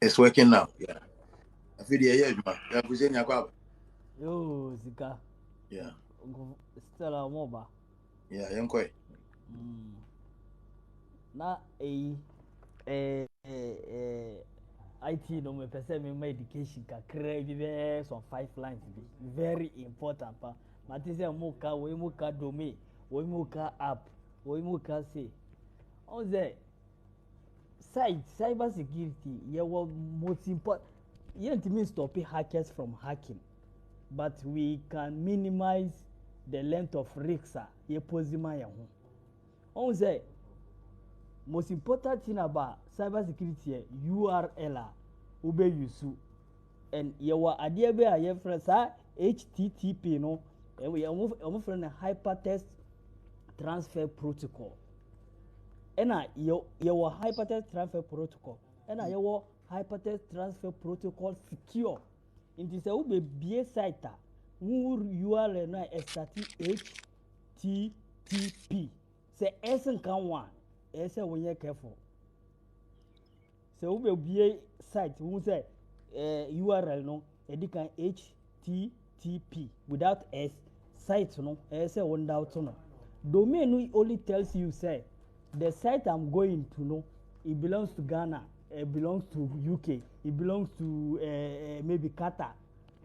It's working now. Yeah. I feel the air, man. Yeah, present your crowd. Yo, Zika. Yeah. Still a moba. Yeah, I'm quite. Na IT no me pese me my education kakra bi be some 5 lines bi very important pa mate say mo ka we mo ka domain we mo ka app we mo ka say on say site cyber security yeah what most important yeah it means stop hackers from hacking but we can minimize the length of risks yeah posima ya ho on say most important thing about cyber security URL ube use and yɛwɔ adeɛ bi a yɛfrɛ saa http no wɔn frɛ no hypertext transfer protocol ɛna yɛwɔ hypertext transfer protocol ɛna yɛwɔ hypertext transfer protocol secure nti sɛ wobɛbie site a wo url no a ɛstate http sɛ ɛsɛ nka ho a ɛyɛ sɛ wonyɛ careful sɛ wobɛbie site wo sɛ url no ɛdi kan http without s site no ɛyɛ sɛ wo ndawto no domain no only tells you say the site I'm going to know it belongs to Ghana, it belongs to UK, it belongs to maybe Qatar.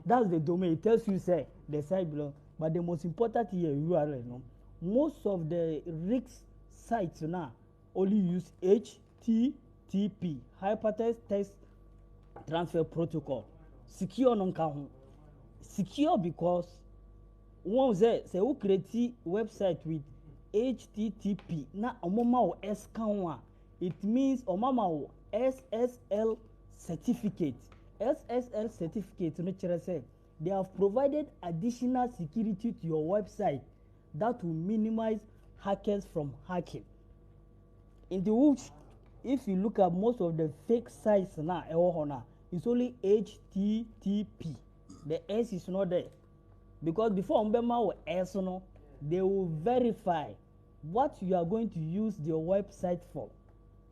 That's the domain. It tells you say the site belongs. But the most important here URL. No, most of the RICS sites now only use HTTP, hypertext transfer protocol. Secure non count. Secure because one say who create website with http na omama o s kan it means omama o ssl certificate no chere say they have provided additional security to your website that will minimize hackers from hacking in the which if you look at most of the fake sites now it's only http the s is not there because before mbema will s no they will verify what you are going to use your website for.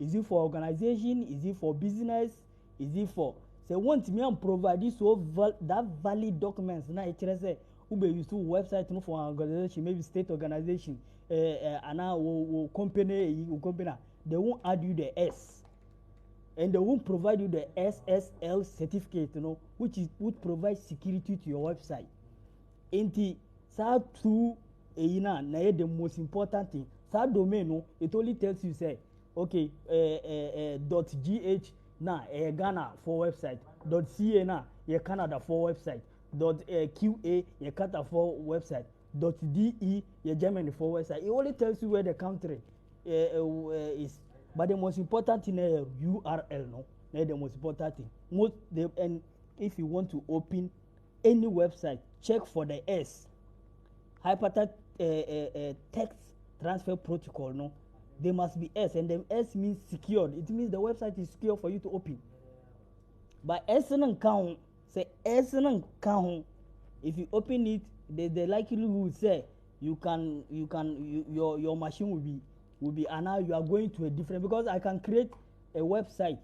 Is it for organization? Is it for business? Is it for say want me and provide this that valid documents now it say who be use to website no for organization maybe state organization and now company they won't add you the s and they won't provide you the ssl certificate which would provide security to your website. Nti saa two na the most important thing saa domain no it only tells you say okay .gh na Ghana for website .ca na Canada for website .qa Qatar for website .de Germany for website. It only tells you where the country is, but the most important thing is URL no the most important thing and if you want to open any website check for the s hypertext text transfer protocol no there must be s and the s means secured. It means the website is secure for you to open but s no count say s no count if you open it the likelihood say your machine will be and now you are going to a different because I can create a website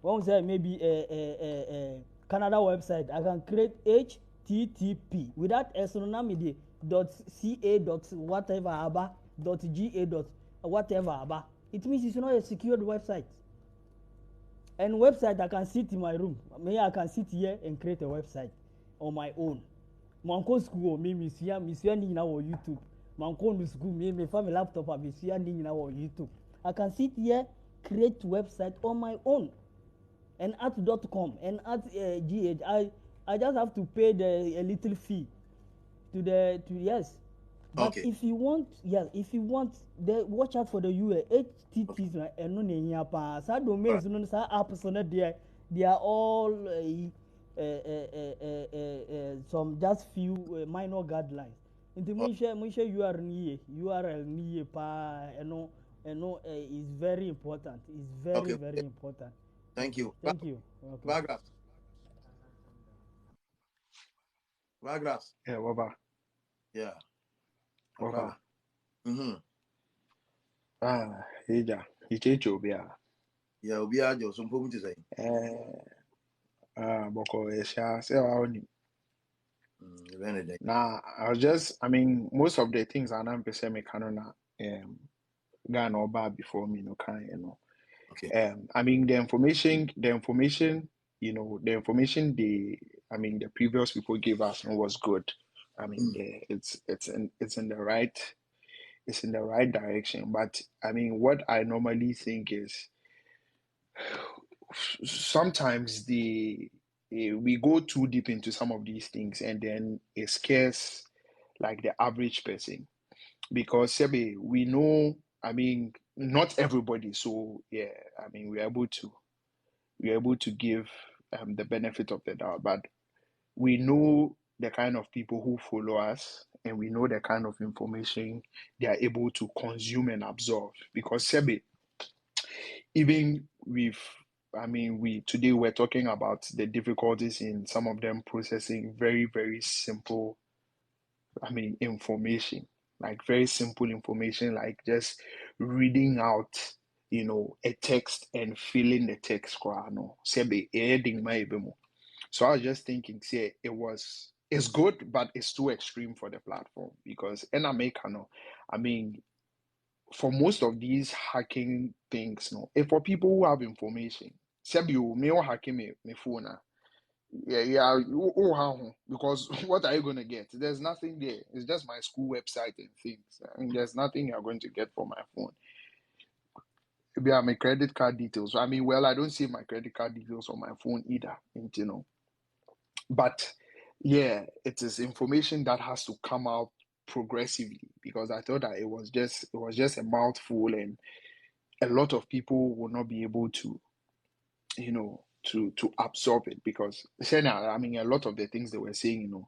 one say maybe a Canada website I can create http without astronomy .ca whatever aba .ga whatever aba it means it's not a secured website and website I can sit in my room maybe I can sit here and create a website on my own manko school me misua ni nyina wo YouTube manko no school me family laptop a misua ni nyina wo YouTube I can sit here create website on my own and at.com and at gh I just have to pay a little fee to yes but Okay. if you want the watch out for the http and no nenya pa sa domains no sa apps no they are all some just few minor guidelines nti mo share url ni pa eno is very important is very Okay. very important. Thank you. Thank you. Okay. Vargas. Vargas. Yeah, Waba. Yeah. Waba. Mm-hmm. Ija. Iche Chobia. Yeah, we are just some point to say. Boko Esha, say only. Benedict. Now, I mean, most of the things I know, person me canona, Ghana or bad before me, no kind, you know. Okay. I mean, the information, you know, the information the previous people gave us was good. I mean, it's in the right direction. But I mean, what I normally think is sometimes we go too deep into some of these things, and then it scares like the average person because Sebe, we know. I mean, not everybody. So yeah, I mean, we're able to give the benefit of the doubt, but we know the kind of people who follow us, and we know the kind of information they are able to consume and absorb. Because Sebe, even with, I mean, we today we're talking about the difficulties in some of them processing very, very simple, I mean, information, like very simple information, like just reading out, you know, a text and filling the text. Sebe, so I was just thinking, say it's good, but it's too extreme for the platform because in America, no, I mean, for most of these hacking things, no, if for people who have information, say you me or hacking me phone, because what are you gonna get? There's nothing there. It's just my school website and things. I mean, there's nothing you're going to get from my phone. Maybe my credit card details. I mean, well, I don't save my credit card details on my phone either, you know. But yeah, it is information that has to come out progressively because I thought that it was just a mouthful and a lot of people will not be able to, you know, to absorb it because I mean a lot of the things they were saying, you know,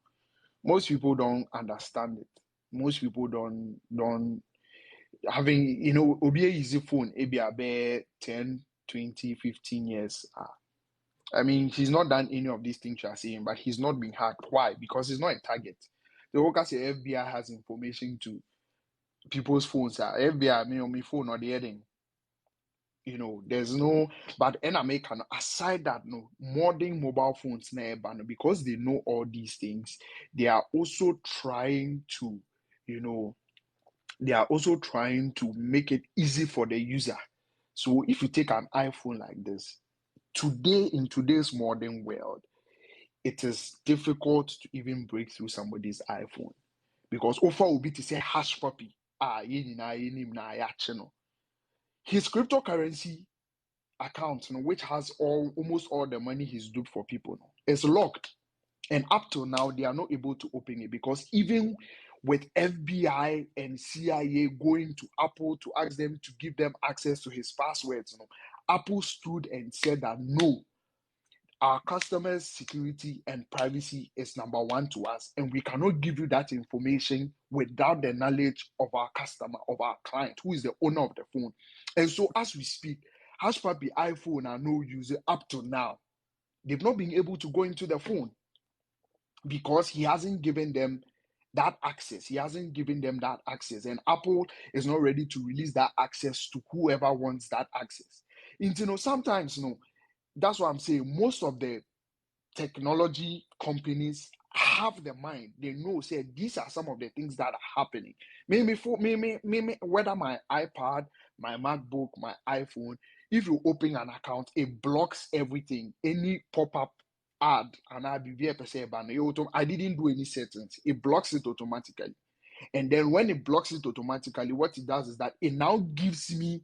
most people don't understand it. Most people don't having, you know, obi a easy phone, maybe about 10, 20, 15 years. I mean, he's not done any of these things you are saying, but he's not been hacked. Why? Because he's not a target. The workers say FBI has information to people's phones. FBI, me on my phone or the heading. You know, there's no, but in America, aside that, no, modern mobile phones, because they know all these things, they are also trying to, you know, they are also trying to make it easy for the user. So if you take an iPhone like this, today in today's modern world, it is difficult to even break through somebody's iPhone because Ofa will be to say hash puppy. His cryptocurrency account, which has almost all the money he's duped for people, is locked. And up till now, they are not able to open it because even with FBI and CIA going to Apple to ask them to give them access to his passwords, Apple stood and said that no, our customers' security and privacy is number one to us, and we cannot give you that information without the knowledge of our customer, of our client, who is the owner of the phone. And so, as we speak, Hashpapi iPhone are no user up to now. They've not been able to go into the phone because he hasn't given them that access. He hasn't given them that access, and Apple is not ready to release that access to whoever wants that access. And, sometimes, that's what I'm saying. Most of the technology companies have the mind. They know, say, these are some of the things that are happening. Maybe whether my iPad, my MacBook, my iPhone, if you open an account, it blocks everything. Any pop-up ad, and I didn't do any settings. It blocks it automatically. And then when it blocks it automatically, what it does is that it now gives me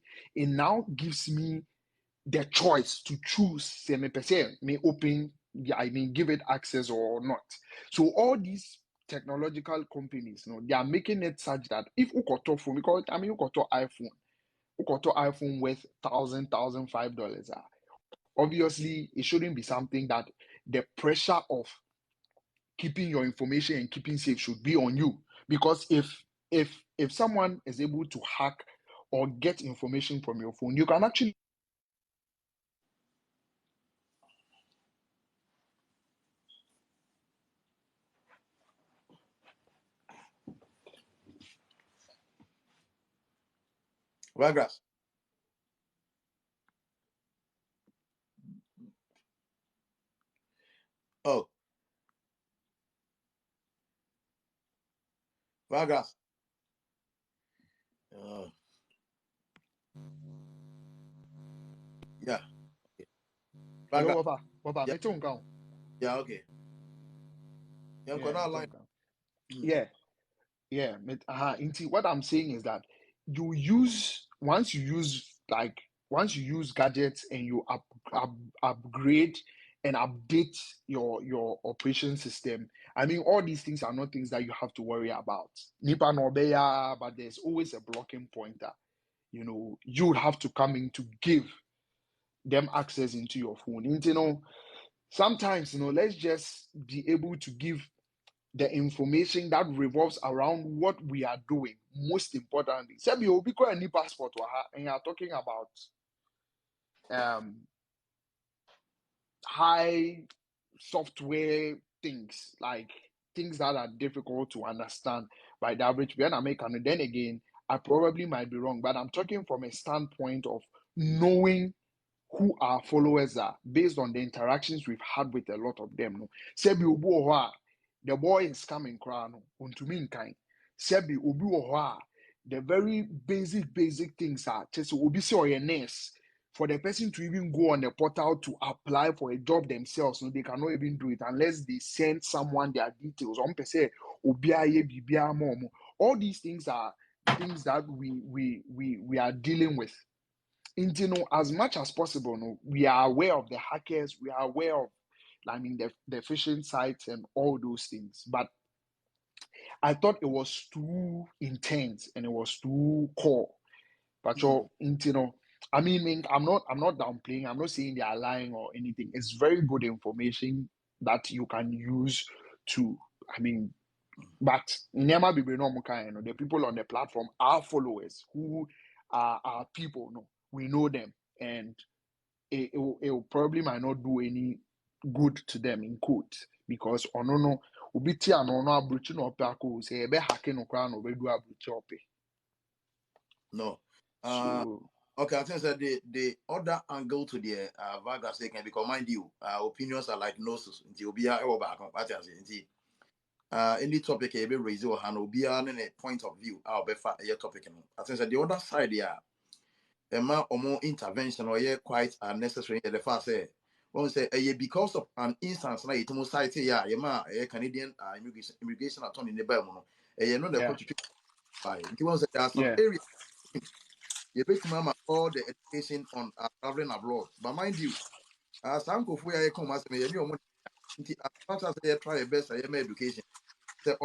the choice to choose may open, I mean, give it access or not. So all these technological companies, they are making it such that if you got a phone, because I mean you got an iPhone worth $1,000, obviously it shouldn't be something that the pressure of keeping your information and keeping safe should be on you. Because if someone is able to hack or get information from your phone, you can actually Ragra. Oh, Vargas. Yeah. Hello, Vargas. Papa, Yeah. me too, go. Yeah. Okay. Yeah. Yeah, me too, Line. go. Yeah, yeah. What I'm saying is that once you use gadgets and you upgrade and update your operation system. I mean, all these things are not things that you have to worry about. Nipa no beya, but there's always a blocking pointer. You would have to come in to give them access into your phone. Sometimes, let's just be able to give the information that revolves around what we are doing. Most importantly, say you be a new passport, and you are talking about high software things, like things that are difficult to understand by the average American. And then again, I probably might be wrong, but I'm talking from a standpoint of knowing who our followers are based on the interactions we've had with a lot of them. No, Sebi obu oha, the boy is coming crown unto me kind. Sebi obu oha, the very basic things are just obi say or nurse. For the person to even go on the portal to apply for a job themselves, no, they cannot even do it unless they send someone their details. On per se, all these things are things that we are dealing with. As much as possible, no, we are aware of the hackers, we are aware of, the phishing sites and all those things. But I thought it was too intense and it was too core. But I mean, I'm not downplaying. I'm not saying they are lying or anything. It's very good information that you can use to. I mean, but never be normal kind. The people on the platform are followers who are people. No, we know them, and it probably might not do any good to them in quote, because no obi ti ano no abrochi no opako say ebe hacking no kra no be do abrochi ope. No. So Okay, I think that the other angle to the Vargas they can, because mind you, opinions are like noses. Until be a back on any topic you be raise your hand, be on a point of view. I'll be fat a topic. I think that the other side, yeah, a more intervention or yeah, quite unnecessary. The first say, one say, because of an instance like it society, yeah, a Canadian immigration attorney in the Belmont, you know the yeah, country by. It was there are some yeah, areas. You bet mama all the education on traveling abroad. But mind you, as uncle for you come as me, you know, as much as they try your best, I am education. The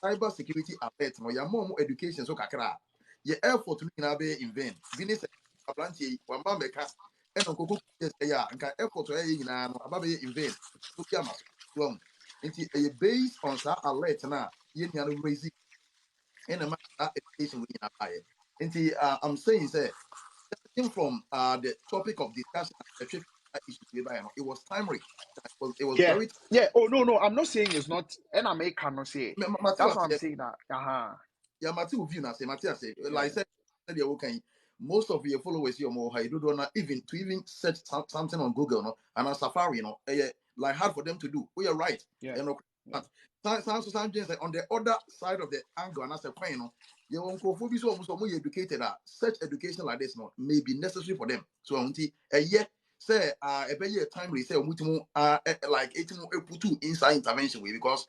cyber security alert, no, your mom education so kakra. Your effort to be in vain. Business a plenty, one bambeka, and uncle yes, yeah, and can effort to a in vain. So, Yamas, wrong. A based on that alert now, you know, raising in a education we in I'm saying, say, from the topic of discussion, the issue, it was timely. It was yeah, very. yeah. Oh no, I'm not saying it's not. And I may cannot say. That's why I'm Matthew, saying that. yeah, Matthew view na say Matthew say like Yeah, I said the okay. Most of your followers your more high do not even search something on Google no and on Safari like hard for them to do. We are right. yeah, You know, yeah, sometimes on the other side of the angle and as a point, you know, so almost more educated. Such education like this no may be necessary for them. So until a year say a better timely say like 18 put inside intervention with because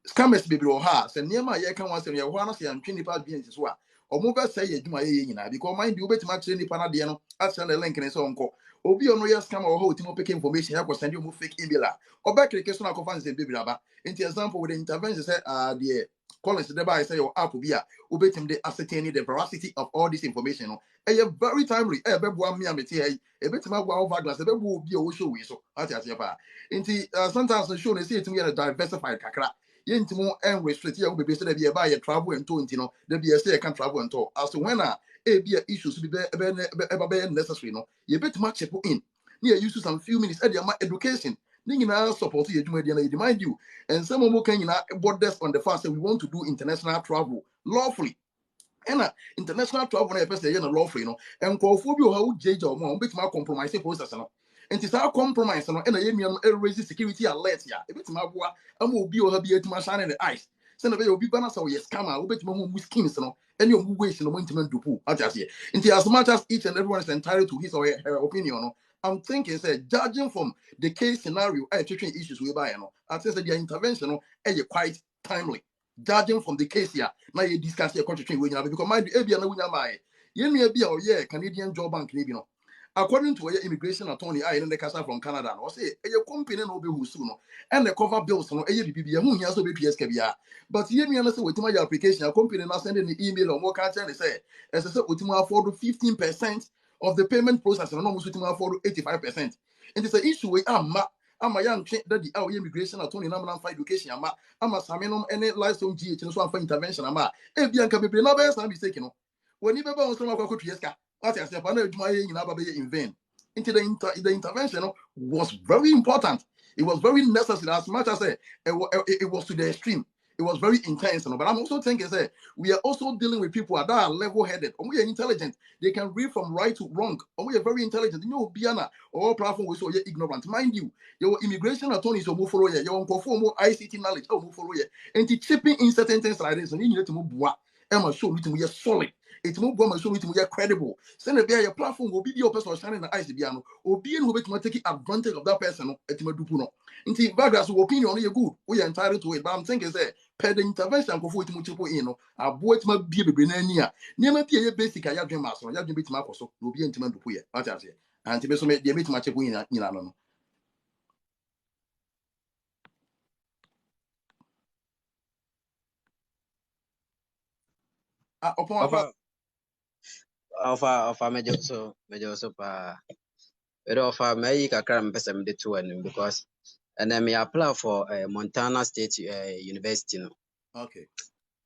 scammers baby or ha say near my year can once and you're one of the 20 beings as well. Or move say you my because mind you bet much any panadiano as send a link in his own call. Obi on your scam or hold him pick information. I was send you fake email or back the case on conference and baby rubber. Into example with the intervention say the Collins the by say your app will be a ubetim the ascertaining the veracity of all this information. A very timely a bit one me a bit my wow glass a bit will be a show so at your into sometimes the show they see it to me a diversified kakra. Yentimo and restrict your baby said be a buy a travel and to you know there be a say I can travel and talk as to when be issues be necessary no you bet much put in near use some few minutes at your education now support you mind you and some more can you borders on the fact that we want to do international travel lawfully and international travel na person lawfully no and call for you how judge or more bit my compromise process no And it's our compromise and a raise security alert ya. A bit my boy, I'm will be or be at my shine in the ice. Send a will be banner so yes, come out, bet my home with skins and your ways in the winter to pull. I just say, into as much as each and everyone is entitled to his or her opinion. I'm thinking, say, judging from the case scenario, treating issues we buy, I think that their intervention is quite timely. Judging from the case here, now you discuss your country because mind you, Abia na my you may be a Canadian job bank, according to your immigration attorney, I in the casa from Canada, or say a company no be who soon, and the cover bills no ABB, who has to be PSKBR. But you may understand with my application, a company now sending the email or more cancer, say, as I said, with my afford 15% of the payment process, and almost with my afford 85%. And it's an issue with I'm a young that the immigration attorney number for education. I'm a Saminum any license GH and so for intervention. If Bianca be no best, I'm mistaken. When you ever was some of our country, what I said, I know my in vain. Into the intervention was very important. It was very necessary as much as it was to the extreme. It was very intense, but I'm also thinking we are also dealing with people that are level-headed. We are intelligent. They can read from right to wrong. We are very intelligent. You know, Biana or platform we so ignorant. Mind you, your immigration attorneys will follow you. Your perform more ICT knowledge will follow you. And to chipping in certain things like this, and you need to move. Emma show it to solid. It move one show it to credible. Send a your platform will be your person shining the eyes piano or being who will take advantage of that person at Madupuno. Inti Vargas opinion you good. We are entitled to it, but I'm thinking per the intervention for it mutual I bought my baby Benania. Near be a basic I have dream master, I have been Marco, will be intimate to Puya. What I say. And to be so made the bit much in Milano. Upon Offer major so pa but offer me kakra mpesa mde to anim because and then me apply for Montana State University no. Okay.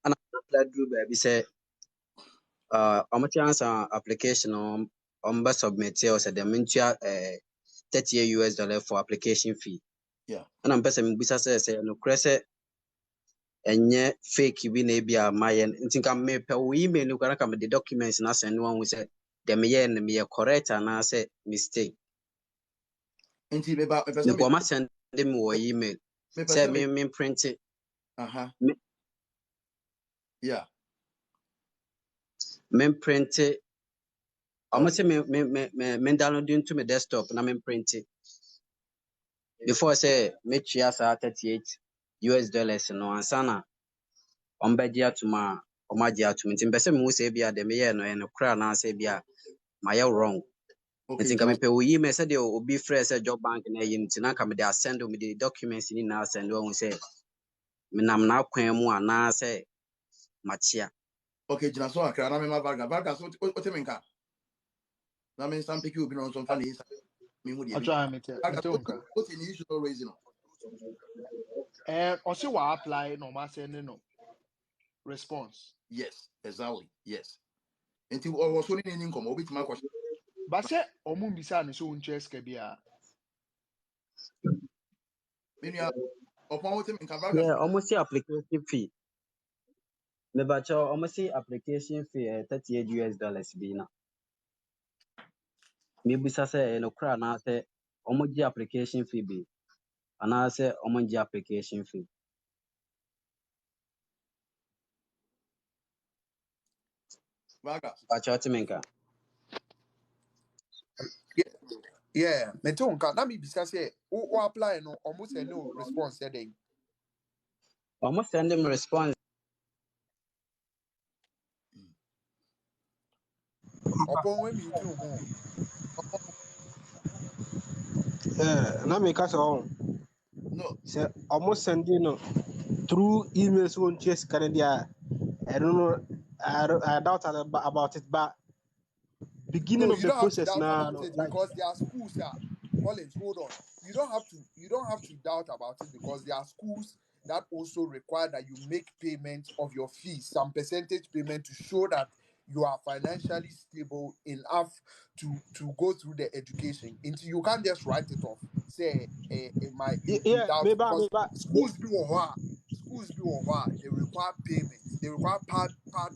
And I do baby say I'm chance application on best submit or said the mintia $30 for application fee. Yeah. And I'm person bisa say no crese enye fake bi na bia mayen ntinka me pe wo email no kana kam the documents na send one who say dem ye na me correct and say mistake. Inti me ba The format send them wo email. Say me print it. Yeah. Me print it. Almost say me download into my desktop na me print it. Before say me chia sa $38 no ansana ombegya to ma omagya to me. Timbese me who say bia dem ye no en kra na say bia my wrong. I think I'm a we may say the obi fresh job bank na yin tina come they send me the documents in now send one say me nam na kwan mu ana say machia. Okay, jina so akra na me ma varga so o te menka. Na me sam pick you be on some funny me hu I try me tell what in issue no raising. Also what apply no ma send no response. Yes, exactly. Yes. Until I was only in income, bit my question. But say omu bisa ni so unches kebia. Meaning upon what in Yeah, almost see application fee. Me bacha almost see application fee $38 be na. Me bisa say no kra na say almost application fee be. And I say almost application fee. Vargas. Bacha timenka. Yeah, me too nka na me bisa say o apply no almost no response then. Almost send them response. Upon when you do home. Let me catch on. No. Say almost sending through emails on Chess Canada. I don't know. I doubt about it, but beginning No, of you the don't have to process doubt now. about it because there are schools that Collins, hold on. You don't have to doubt about it because there are schools that also require that you make payment of your fees, some percentage payment to show that you are financially stable enough to go through the education. Until you can't just write it off. Say you doubt maybe. schools be they require payment. They require part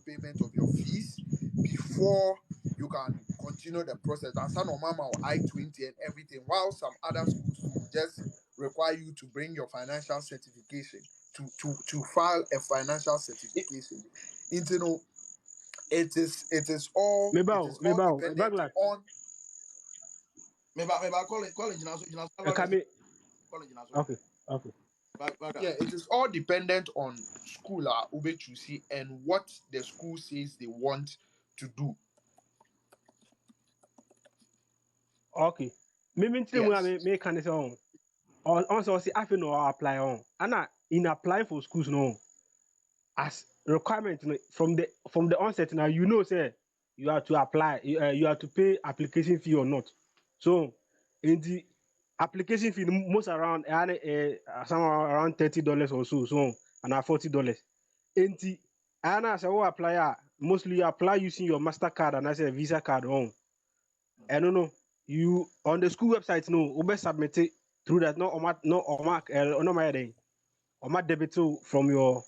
payment of your fees before you can continue the process. And some of mama or I-20 and everything, while some other schools will just require you to bring your financial certification to file a financial certification. You know, it is all dependent Bagla. on. Me ba calling jinaso Kami. calling jinaso. Okay. Yeah, it is all dependent on school Ubechusi and what the school says they want to do. Okay. Me Yes. me can say on so see I no apply on. And in applying for schools no as requirement from the onset now you know say you have to apply you have to pay application fee or not. So in the application fee most around somewhere around $30 or so and $40. In the and as I apply mostly you apply using your MasterCard and as a Visa card on. I don't know. You on the school website no ube submit it through that no my day or my debit from your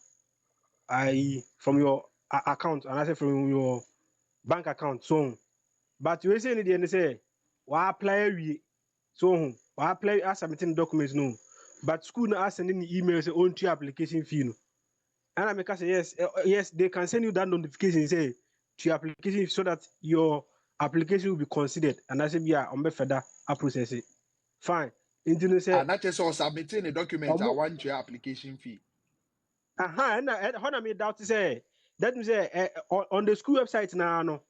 account and I say from your bank account so but you say in the say why apply we so why apply as submitting documents no but school now sending the email say own to application fee no and I make say yes they can send you that notification say to your application so that your application will be considered and I say yeah on be further process it fine into say And not just all submitting a document I want your application fee. and how I made doubt say that means on the school website now no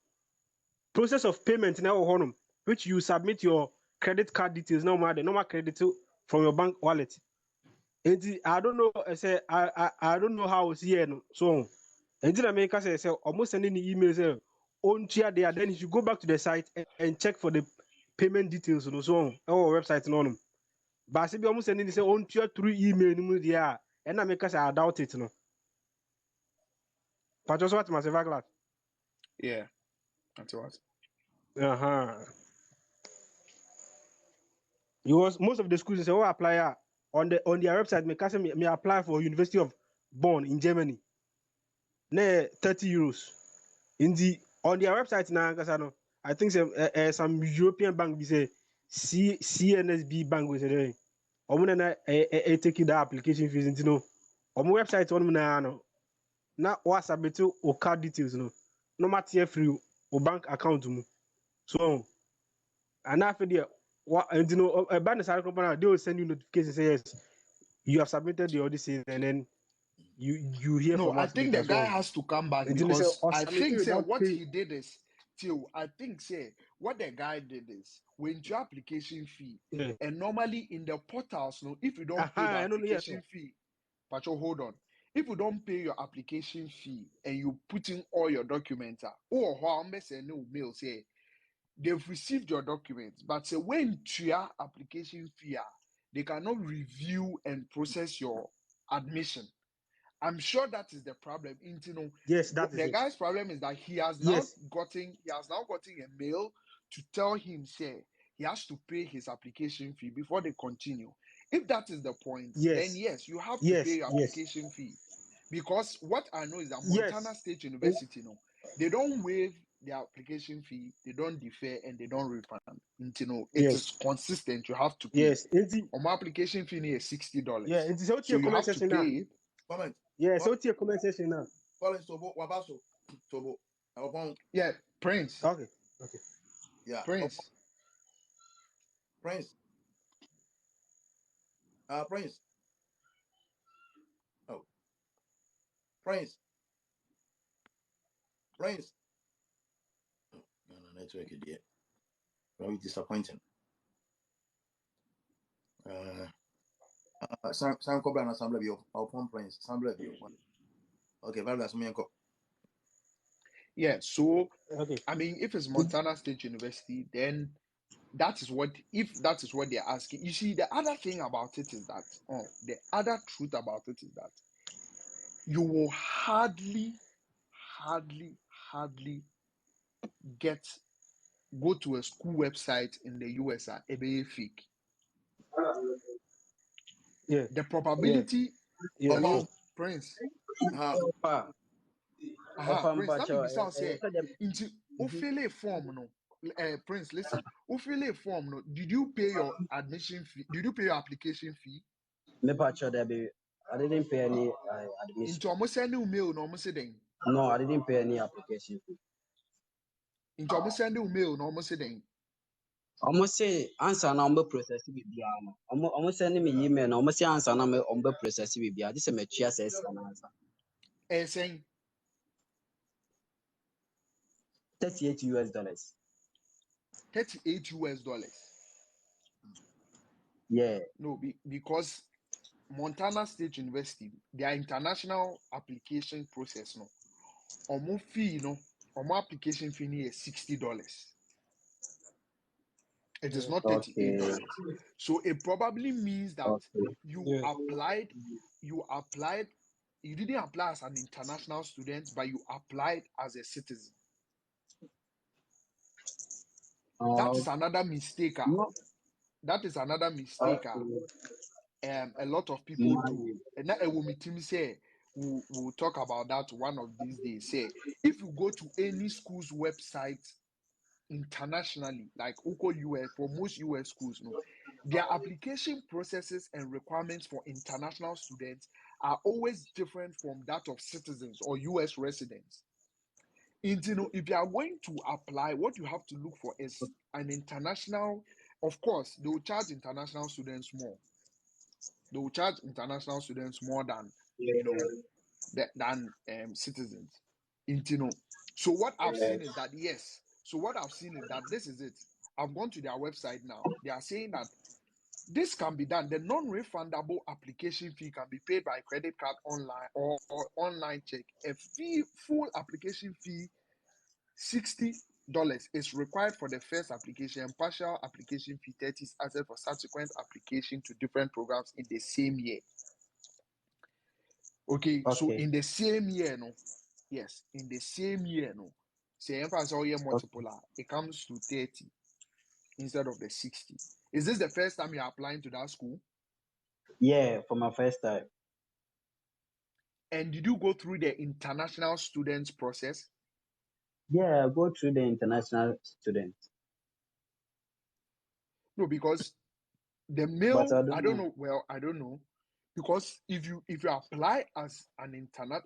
process of payment now honum which you submit your credit card details no matter the normal credit from your bank wallet. I don't know say I don't know how it's here no so I make say almost sending the email say on there then you go back to the site and check for the payment details no so on our website no but I say be almost sending say on through email no there and I make say I doubt it no but just what myself glad Yeah, that's what. because most of the schools say apply on their website me apply for University of Bonn in Germany ne €30 in the on their website now I think some European bank be say CNSB bank we say omo na take that application fees into no omo website on na no na wa submit o card details no matter free o bank account mu so and after there a bank they will send you notification say yes you have submitted the audition and then you hear No, from I us think later the guy so has to come back until they say because or I submit think say without what pay. he did is I think say what the guy did is when your application fee Yeah. and normally in the portals, no, if you don't pay the I don't know yes application fee, but hold on. If you don't pay your application fee and you put in all your documents, no mail say they've received your documents, but say when your application fee, they cannot review and process your admission. I'm sure that is the problem. yes that is The it guy's problem is that he has now yes gotten a mail to tell him say he has to pay his application fee before they continue. If that is the point, then yes yes, you have to pay yes your yes application fee. Because what I know is that Montana yes State University, they don't waive the application fee, they don't defer, and they don't refund. It is yes consistent. You have to pay. yes until On my application fee is yeah $60, until so so you comment have to section now pay it. Comment. yeah so comment section now Calling Sobo Wabaso. Sobo. Upon Yeah, Prince. okay yeah. Prince. Prince. Prince. Oh, Prince. Prince. No, network idiot. Very disappointing. Sam Cobra and Assembly View. Upon Prince. Assembly View. Okay, very last me. Yeah, so okay I mean, if it's Montana State University, then if that is what they're asking. You see, the other thing about it is that, the other truth about it is that you will hardly go to a school website in the US and be fake. yeah The yeah probability, yeah Upon sure hello, Prince. Offer Prince, let me mpacho be sound say into Who fill a form no? Prince, listen. Who fill a form no? Did you pay your admission fee? Did you pay your application fee? Me patcho there be. I didn't pay any admission. Into almost send mail no almost saying. No, I didn't pay any application fee. Into almost send mail no almost saying. Almost say answer na ombe process bi bia no. Almost send me email na almost say answer na me ombe process bi bia. This is me chia says answer. Saying $38. $38. Yeah. No, because Montana State University, their international application process no. Omo fee no, omo application fee is $60. It is not $38. Okay. So it probably means that Okay. you Yeah. applied, you didn't apply as an international student, but you applied as a citizen. That is another mistake. No. That is another mistake. A lot of people do. And that will team say we'll talk about that one of these days. Say if you go to any school's website internationally, like Uko US, for most US schools, no, their application processes and requirements for international students are always different from that of citizens or US residents. If you are going to apply, what you have to look for is an international. Of course, they will charge international students more. They will charge international students more than citizens. So what I've seen is that yes. So what I've seen is that this is it. I've gone to their website now. They are saying that this can be done. The non-refundable application fee can be paid by credit card online or online check. A full application fee, $60 is required for the first application, and partial application fee, $30 is added for subsequent application to different programs in the same year. Okay. So in the same year, no. Yes, in the same year, no. Say emphasis all year multiple, it comes to 30 instead of the 60. Is this the first time you're applying to that school? Yeah, for my first time. And did you go through the international students process? Yeah, go through the international students. No, because the mail, But I don't know. Well, I don't know. Because if you apply as an internet,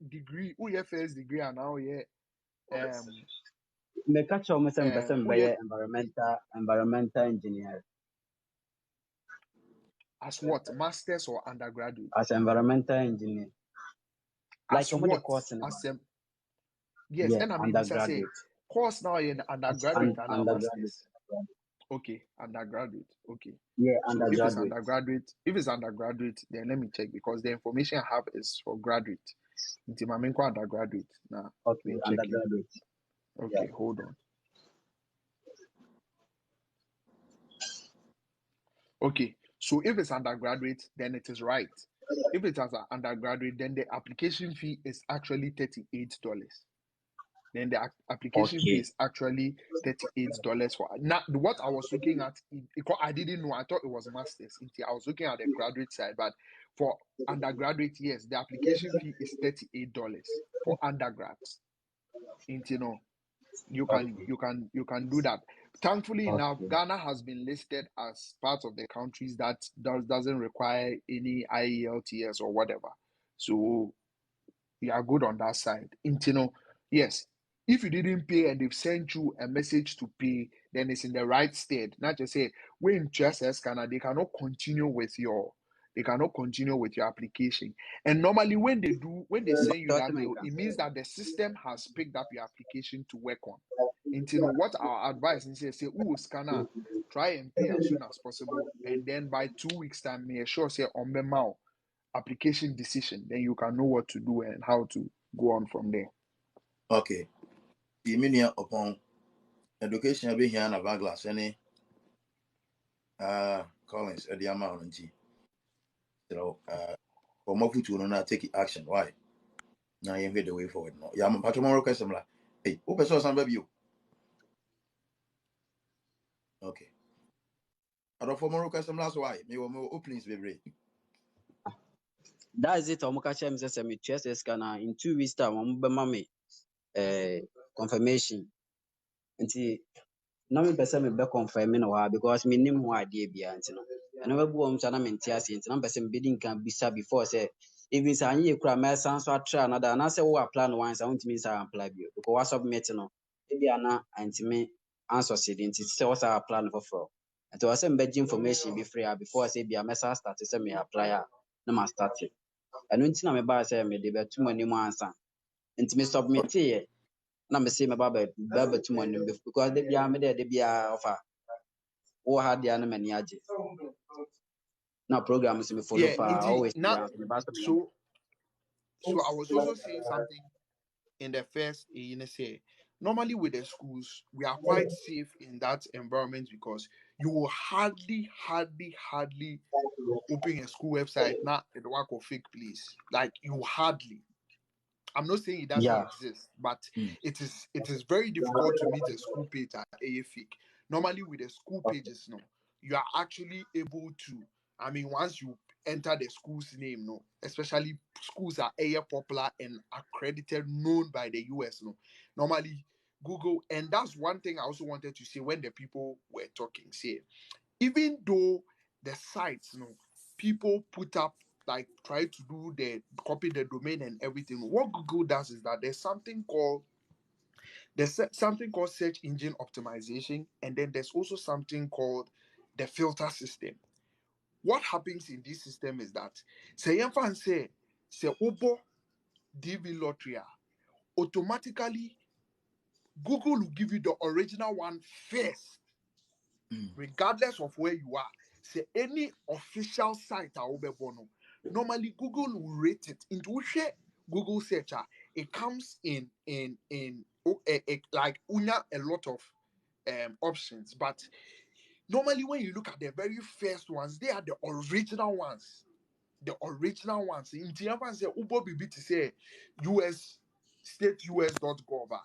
degree, first degree, and now me catch almost 7% by environmental engineer. As what? Masters or undergraduate? As environmental engineer. As like what? Course As yes, yeah, and I mean, undergraduate. Course now in undergraduate and undergraduate. masters. Okay, undergraduate. Okay. Yeah, So undergraduate. if it's undergraduate, then let me check because the information I have is for graduate. Until my undergraduate. Now, Okay, undergraduate. Okay, Yeah. hold on. Okay, so if it's undergraduate, then it is right. If it's as an undergraduate, then the application fee is actually $38. Then the application fee is actually $38 for now. What I was looking at, I didn't know. I thought it was masters. I was looking at the graduate side, but for undergraduate, yes, the application fee is $38 for undergrads. You can do that. Thankfully enough, Ghana has been listed as part of the countries that doesn't require any IELTS or whatever. So you are good on that side. Yes, if you didn't pay and they've sent you a message to pay, then it's in the right state. Not just say when just Ghana, they cannot continue with your application. And normally when they send you that mail, it means that the system has picked up your application to work on. What our advice is say, scanner, try and pay as soon as possible, and then by 2 weeks time, make sure say on the application decision, then you can know what to do and how to go on from there. Okay. The meaning upon education be here na baglass any Collins at the amount so for more future no take action. Why? Now you hear the way forward. No, yeah, I'm tomorrow question like, hey, who person some baby you? Okay. I don't for more question last why? Me will openings baby. That is it. I'm catching me say me chest scanner in 2 weeks time. I'm be mommy confirmation. Nti na me pese me be confirm no ha because me nim ho ade bia nti no. Eno be bu om na me ntia ase nti na pese me be di nkan bisa before say even say anye kura me san so atra another na say wo apply no once I want me say apply bio because what submit no e bia na antime answer say nti say what apply no for. Nti was say me be information be free before say bia me start say me apply na ma start. Eno nti na me ba say me de betu manim ansa. Nti me submit ye na me say me ba betu manim because de bia me de bia offer wo ha dia na mani age. Na program so me follow Yeah, pa indeed. always Now, so me ba so me. so I was also saying something in the first, say, normally with the schools, we are quite safe in that environment because you will hardly open a school website now at the work of fake place. Like you hardly. I'm not saying it doesn't Yeah. exist, but Mm. it is very difficult to meet a school page at a fake. Normally with the school pages, no, you are actually able to. I mean, once you enter the school's name, no, especially schools are popular and accredited, known by the US, no. Normally, Google, and that's one thing I also wanted to say when the people were talking. Say, even though the sites, people put up like try to do the copy the domain and everything. What Google does is that something called search engine optimization, and then there's also something called the filter system. What happens in this system is that say Obo DV lottery, automatically Google will give you the original one first, Mm. regardless of where you are. Say any official site bono. Normally Google will rate it into which Google searcher. It comes in like unya a lot of options, but normally when you look at the very first ones, they are the original ones. The original ones. In Tiapan say Ubo BB to say US stateus.gov.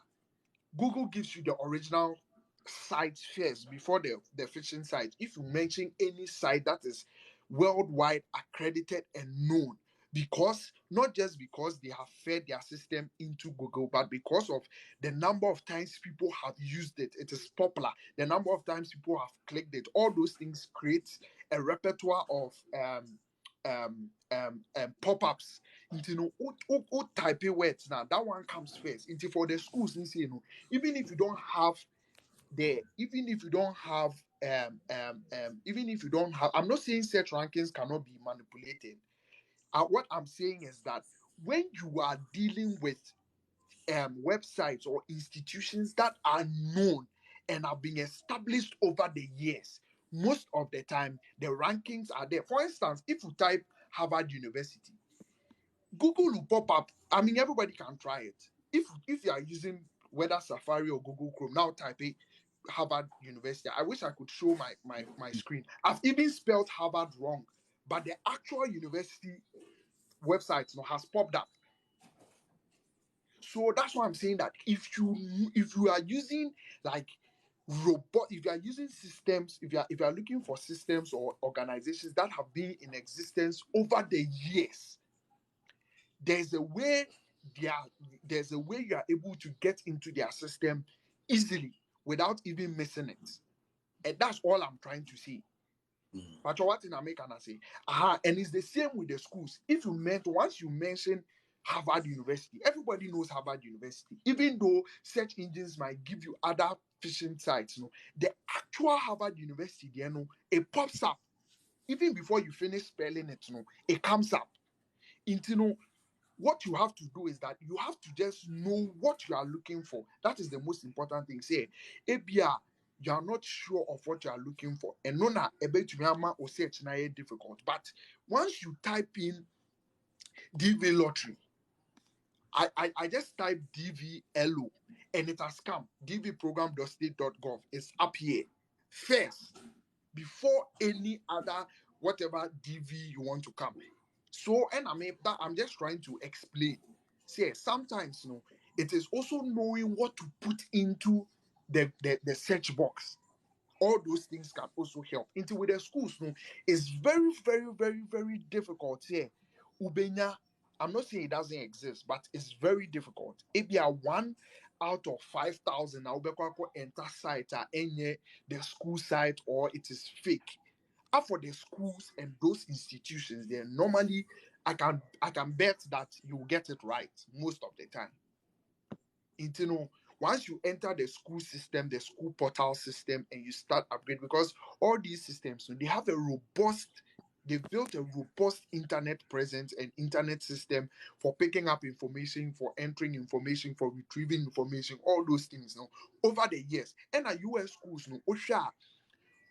Google gives you the original site first before the phishing site. If you mention any site that is worldwide accredited and known, because not just because they have fed their system into Google, but because of the number of times people have used it, it is popular. The number of times people have clicked it, all those things create a repertoire of pop-ups. Who type words now, that one comes first. Into for the schools, even if you don't have even if you don't have, I'm not saying search rankings cannot be manipulated. What I'm saying is that when you are dealing with websites or institutions that are known and have been established over the years, most of the time the rankings are there. For instance, if you type Harvard University, Google will pop up. I mean, everybody can try it. If you are using whether Safari or Google Chrome, now type it Harvard University. I wish I could show my screen. I've even spelled Harvard wrong, but the actual university website has popped up. So that's why I'm saying that if you are using like if you are using systems, if you are looking for systems or organizations that have been in existence over the years, there's a way there's a way you are able to get into their system easily without even missing it. And that's all I'm trying to say. Mm. But what in America I say, and it's the same with the schools. If you once you mention Harvard University, everybody knows Harvard University. Even though search engines might give you other phishing sites, the actual Harvard University, it pops up. Even before you finish spelling it, it comes up. What you have to do is that you have to just know what you are looking for. That is the most important thing. Say, ABR, you are not sure of what you are looking for. And no, na ebetumi or search na difficult. But once you type in DV lottery, I just type DVLO and it has come. dvprogram.state.gov. It's up here first before any other whatever DV you want to come. So, and I'm just trying to explain. See, sometimes it is also knowing what to put into the search box. All those things can also help. Into with the schools, it's very, very, very, very difficult here. Ubenya, I'm not saying it doesn't exist, but it's very difficult. If you are one out of 5,000 now enter site any the school site or it is fake. And for the schools and those institutions, they normally I can bet that you will get it right most of the time. You know, once you enter the school system, the school portal system, and you start upgrade, because all these systems, they have they've built a robust internet presence and internet system for picking up information, for entering information, for retrieving information, all those things, over the years. And at US schools,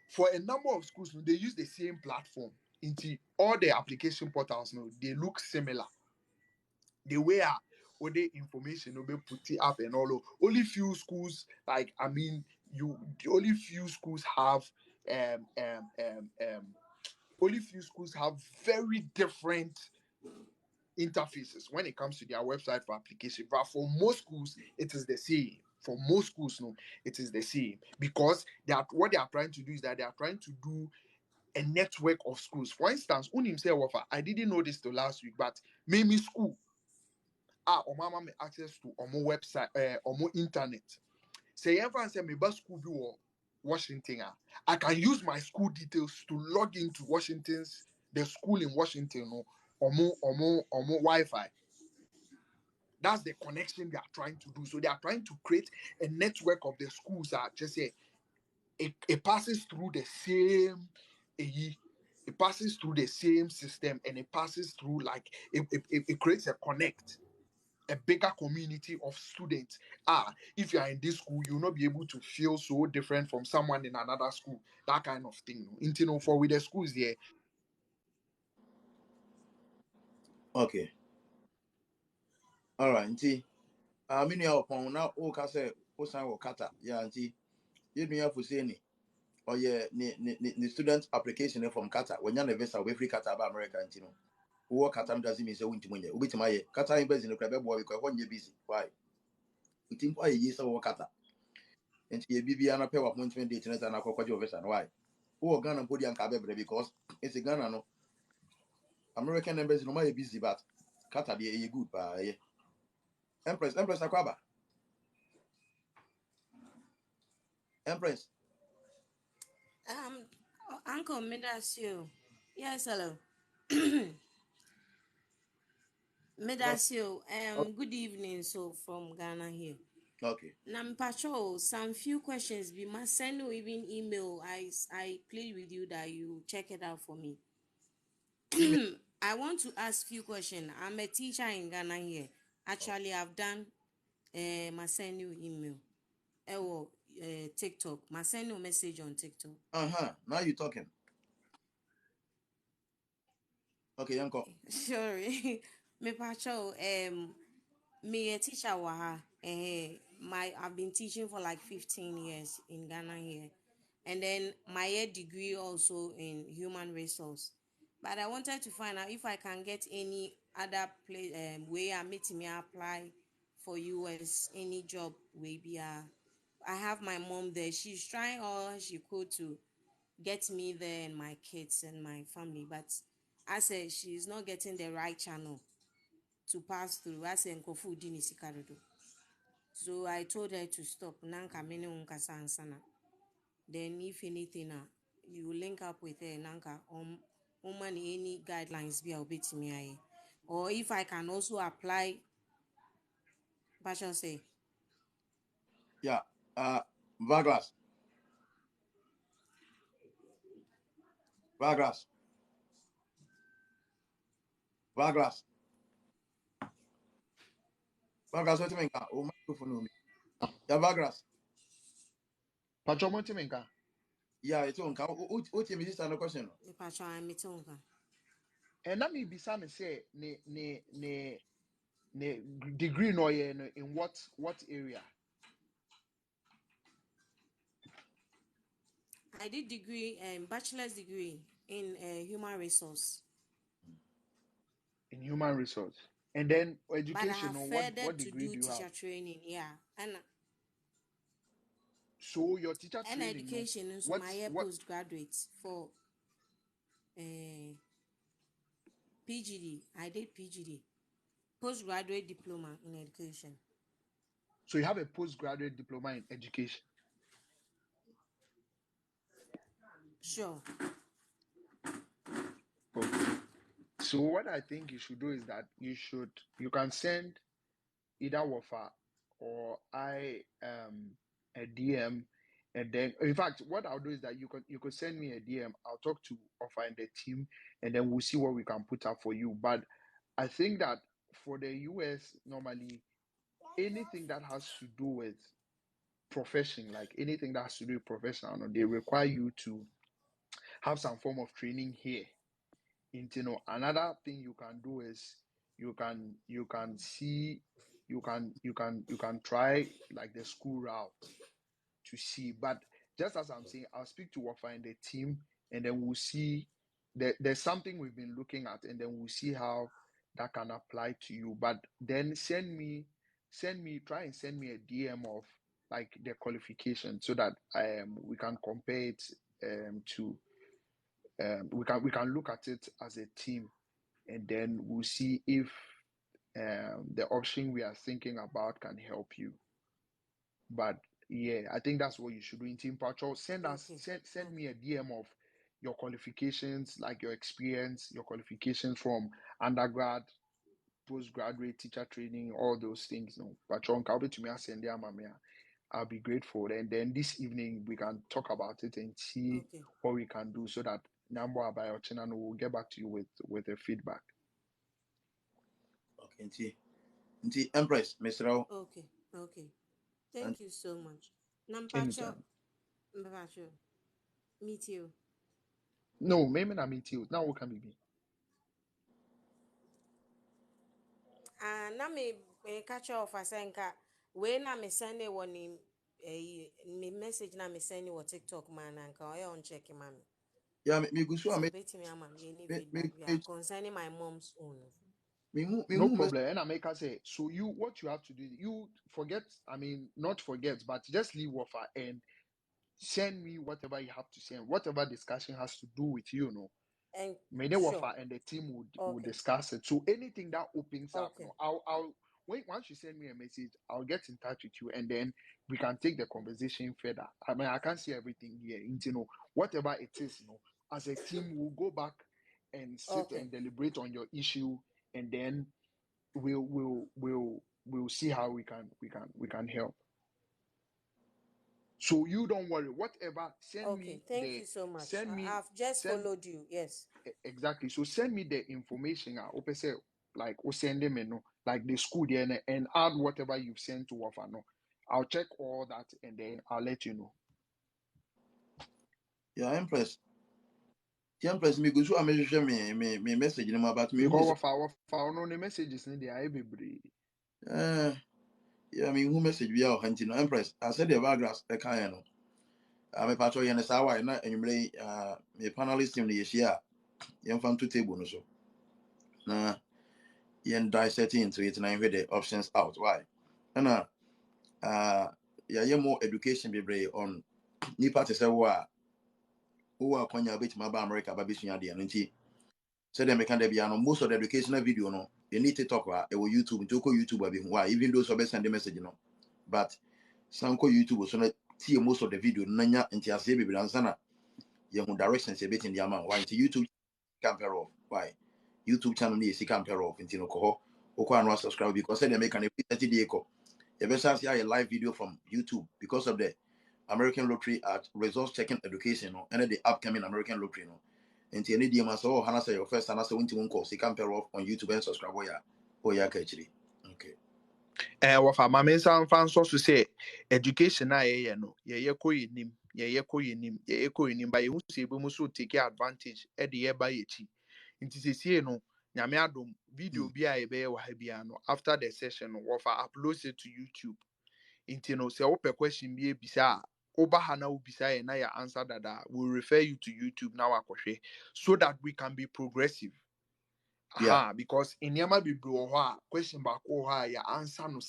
for a number of schools, they use the same platform. Into all the application portals, they look similar. The way all the information will be put it up and all. Only few schools, like I mean, the only few schools have um um um um only few schools have very different interfaces when it comes to their website for application. But for most schools, it is the same. For most schools, no, it is the same because what they are trying to do is that they are trying to do a network of schools. For instance, Unim say, I didn't know this till last week, but Mimi School Omama me access to Omo website, Omo internet. Say ever say me bus school be Washington. I can use my school details to log into the school in Washington, Omo Wi-Fi. That's the connection they are trying to do. So they are trying to create a network of the schools that just say it passes through the same it passes through the same system, and it passes through like it creates a connect, a bigger community of students. If you are in this school, you'll not be able to feel so different from someone in another school. That kind of thing. For with the schools there. Okay. All right. Nti, minu ya upon na o ka say o san wo kata. Ya nti, you know for say ni. Or yeah, ni student application from Qatar. When you're visa, we free Qatar about America, no. Who work Qatar doesn't mean say we money. We to my Qatar invest in the crab boy because when you busy. Why? We think why you say work Qatar. And you be an appeal appointment date and an aqua visa. Why? Who are Ghana put young cabe because it's a Ghana no American embassy no more busy, but Qatar be a good by Empress Aquaba. Empress. Uncle Medasio. Yes, hello. Medasio. Good evening. So from Ghana here. Okay. Nampacho, some few questions. We must send you even email. I plead with you that you check it out for me. I want to ask few questions. I'm a teacher in Ghana here. Actually, I've done must send you email. TikTok. Must send you message on TikTok. Now you talking. Okay, Yanko. Sorry. Me pacho, me a teacher waha. I've been teaching for like 15 years in Ghana here. And then my degree also in human resource. But I wanted to find out if I can get any other place where I meet me apply for US any job I have my mom there. She's trying all she could to get me there and my kids and my family, but I said she's not getting the right channel to pass through. I said Nkofu Dini Sikadodo. So I told her to stop. Nanka mene unkasa ansana. Then if anything, you link up with her. Nanka any guidelines be a bit to me. Or if I can also apply. Passion say. Yeah. Vargas. Vargas. Vargas. Vargas, what you mean? Oh, microphone. Yeah, Vargas. Pachomontimenka. Yeah, it's on. What you mean? This is another question. Passion, I'm meeting. And that may be some say ne degree no in what area? I did degree, bachelor's degree in human resource. In human resource. And then But I education, have what further to degree do do you have? teacher training, yeah. So your teacher And training, no, education is my what postgraduate for PGD. I did PGD, postgraduate diploma in education. So you have a postgraduate diploma in education. Sure. Okay. So what I think you should do is that you can send either Wafa or I a DM, and then in fact what I'll do is that you could send me a DM. I'll talk to Wafa and the team, and then we'll see what we can put up for you. But I think that for the US normally anything that has to do with profession, like anything that has to do with professional, they require you to have some form of training here. Another thing you can do is you can see you can try like the school route to see. But just as I'm saying, I'll speak to Wafa and the team, and then we'll see. There's something we've been looking at, and then we'll see how that can apply to you. But then try and send me a DM of like the qualification so that we can compare it to we can look at it as a team, and then we'll see if the option we are thinking about can help you. But yeah, I think that's what you should do in Team Patrol. Send Okay. me a DM of your qualifications, like your experience, your qualifications from undergrad, postgraduate, teacher training, all those things. No, Patrol, I'll be to me, send them, I'll be grateful. And then this evening we can talk about it and see Okay. what we can do so that Nambo Abayo Chinano will get back to you with a feedback. Okay, nti Empress, Mr. Rao, Okay. Okay. Thank you so much. Nampacho, Anytime. Mpacho, meet you. No, maybe not meet you. Now what can be? Na me catch off asenka we na me send it one me message na me send it TikTok man anka I on check man. yeah, me go so So me bet me am any me feedback yeah, concerning my mom's own. me No who mess problem. And I make her say, so what you have to do, you forget, not forget, but just leave Wafa and send me whatever you have to send, whatever discussion has to do with you, And Mede sure. Wafa and the team would Okay. discuss it. So anything that opens up, Okay. I'll once you send me a message, I'll get in touch with you, and then we can take the conversation further. I can't see everything here. Whatever it is, as a team, we'll go back and sit Okay. and deliberate on your issue, and then we'll see how we can help. So you don't worry. Whatever, Okay. Thank you so much. send me I've just send followed you. Yes. exactly. So send me the information. Open say like send them like the school there and add whatever you've sent to Wafa. No, I'll check all that and then I'll let you know. yeah, Empress. Yeah, Empress, me go so me message them about me Because who Wafa no the messages in there every. yeah, me who message we are hunting no Empress. I said the background the kind no. Me patcho yen sa why na enwumre me panelist team ne yeshia. Yen fam to table no so. Na yen dissecting into it na the options out. Why? And yeah, more education be on nipa te say wa who are kwanya bit ma ba America ba bisua de no nti said they can be most of the educational video no you need to talk about YouTube to go YouTube abi why even those who send the message no but some ko YouTube so na see most of the video na nya nti ase be answer na you directions a bit in the amount why nti YouTube can pair off why YouTube channel ni si can pair off nti no ko ho ko anwa subscribe because said they make an 30 day ko you better see a live video from YouTube because of the American Lottery at results checking education no and the upcoming American Lottery no nti any DM so oh hana say your first hana say won't call so can pair off on YouTube and subscribe oh yeah actually okay Wafa mame san fan so say education na ye no ye ko yinim but you say be so take advantage e de ye ba ye chi nti sesie no nyame adom video bi a ye be wa ha bia no after the session Wafa upload it to YouTube nti no say open question bi ebisa oba ha na obisa ye na ya answer dada we will refer you to YouTube na wakɔhwɛ so that we can be progressive. yeah Because in Yama Bibro, question back oh ya answer no